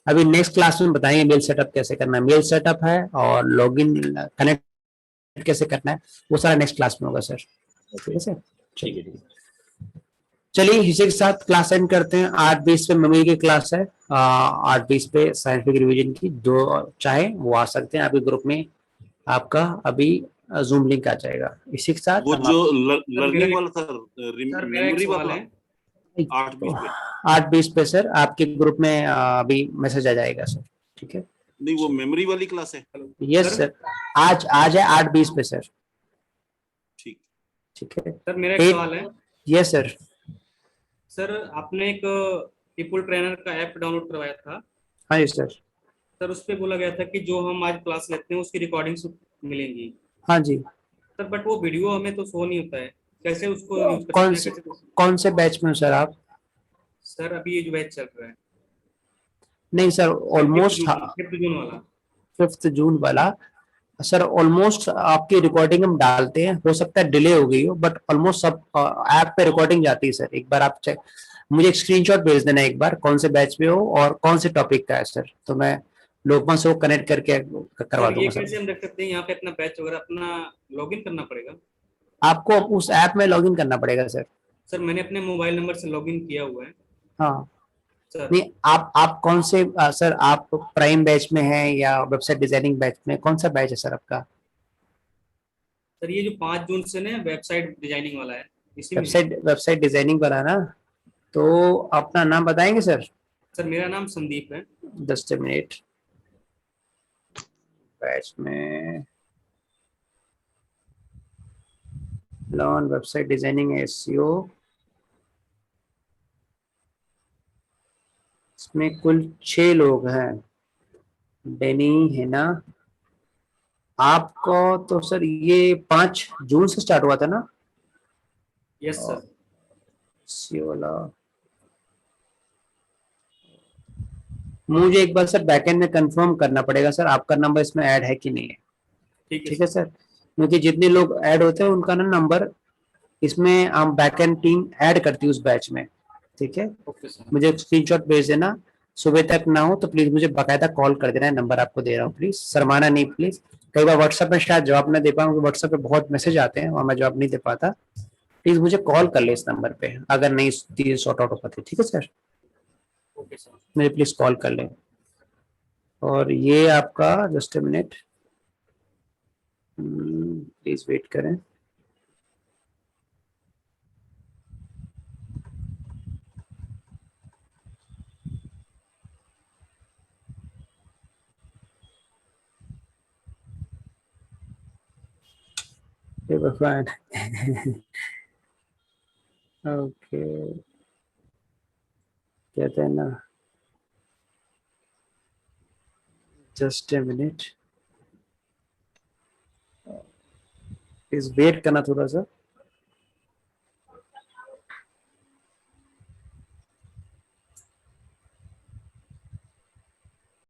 अभी नेक्स्ट क्लास में बताएंगे। मेल सेटअप कैसे करना है, मेल सेटअप है और लॉगिन कनेक्ट कैसे करना है वो सारा नेक्स्ट क्लास में होगा सर। ठीक है सर, ठीक है, ठीक है। चलिए इसी के साथ क्लास एंड करते हैं। 8:20 पे मेमोरी की क्लास है, 8:20 पे साइंटिफिक रिवीजन की। जो चाहे वो आ सकते हैं आपके ग्रुप में, आपका अभी जूम लिंक आ जाएगा। इसी के साथ वो हम जो आप लर्निंग वाला था, सर मेरा एक मेमोरी सवाल वाला, है। 8:20 पे। 8:20 पे सर आपके ग्रुप में अभी मैसेज आ जाएगा सर। ठीक है, नहीं, वो मेमोरी वाली क्लास है। यस सर, आज आज है 8:20 पे सर। ठीक। ठीक है, सर मेरा एक सवाल है। Yes sir. सर आपने एक पीपल ट्रेनर का ऐप डाउनलोड करवाया था। हाँ जी सर। सर उस पे बोला गया था कि जो हम आज क्लास लेते हैं उसकी रिकॉर्डिंग्स मिलेंगी। हाँ जी, सर बट वो वीडियो हमें तो शो नहीं होता है, कैसे उसको यूज कर कौन सकते से हैं, कैसे? कौन से बैच में हो सर आप? सर अभी ये जो बैच चल रहा है नहीं सर, ऑलमोस्ट 5th जून वाला। 5 जून वाला सर। ऑलमोस्ट आपकी रिकॉर्डिंग हम डालते हैं, हो सकता है डिले हो गई हो, बट ऑलमोस्ट सब ऐप पे रिकॉर्डिंग जाती है सर। एक बार आप चेक, मुझे एक स्क्रीनशॉट भेज देना एक बार कौन से बैच पे हो और कौन से टॉपिक का है सर, तो मैं लोकमत से वो कनेक्ट करके करवा सर ये दूंगा सर। कैसे हम रख सकते हैं यहाँ पे अपना बैच वगैरह अपना लॉगिन करना पड़ेगा? आपको उस ऐप में लॉगिन करना पड़ेगा सर। सर मैंने अपने मोबाइल नंबर से लॉगिन किया हुआ है हाँ, सर। नहीं आप कौन से सर, आप प्राइम बैच में हैं या वेबसाइट डिजाइनिंग बैच में, कौन सा बैच है सर आपका? सर ये जो 5 जून से ना वेबसाइट डिजाइनिंग वाला है, इसी में है। वेबसाइट डिजाइनिंग वाला ना, तो अपना नाम बताएंगे सर? सर मेरा नाम संदीप है। जस्ट मिनट, बैच में लर्न वेबसाइट डिजाइनिंग एसईओ, इसमें कुल 6 लोग हैं। डेनी है ना आपको? तो सर ये 5 जून से स्टार्ट हुआ था ना? Yes sir. SEO वाला मुझे एक बार सर बैकएंड में कंफर्म करना पड़ेगा सर, आपका नंबर इसमें ऐड है कि नहीं है। ठीक है सर, क्योंकि जितने लोग ऐड होते हैं उनका ना नंबर इसमें हम बैकएंड टीम ऐड करती है उस बैच में। ठीक है, ओके सर। मुझे स्क्रीनशॉट भेज देना। सुबह तक ना हो तो प्लीज मुझे बकायदा कॉल कर देना, नंबर आपको दे रहा हूँ, प्लीज शर्माना नहीं प्लीज। कई बार व्हाट्सएप में शायद जवाब ना दे पाऊँ, व्हाट्सएप पे बहुत मैसेज आते हैं और मैं जवाब नहीं दे पाता। प्लीज मुझे कॉल कर ले इस नंबर पे अगर नहीं चीजें सॉर्ट आउट हो पाती। ठीक है सर, ओके सर। मुझे प्लीज कॉल कर लें। और ये आपका just a minute, please wait करें। हे भगवान ओके, कहते हैं ना, just a minute, please wait करना थोड़ा सा।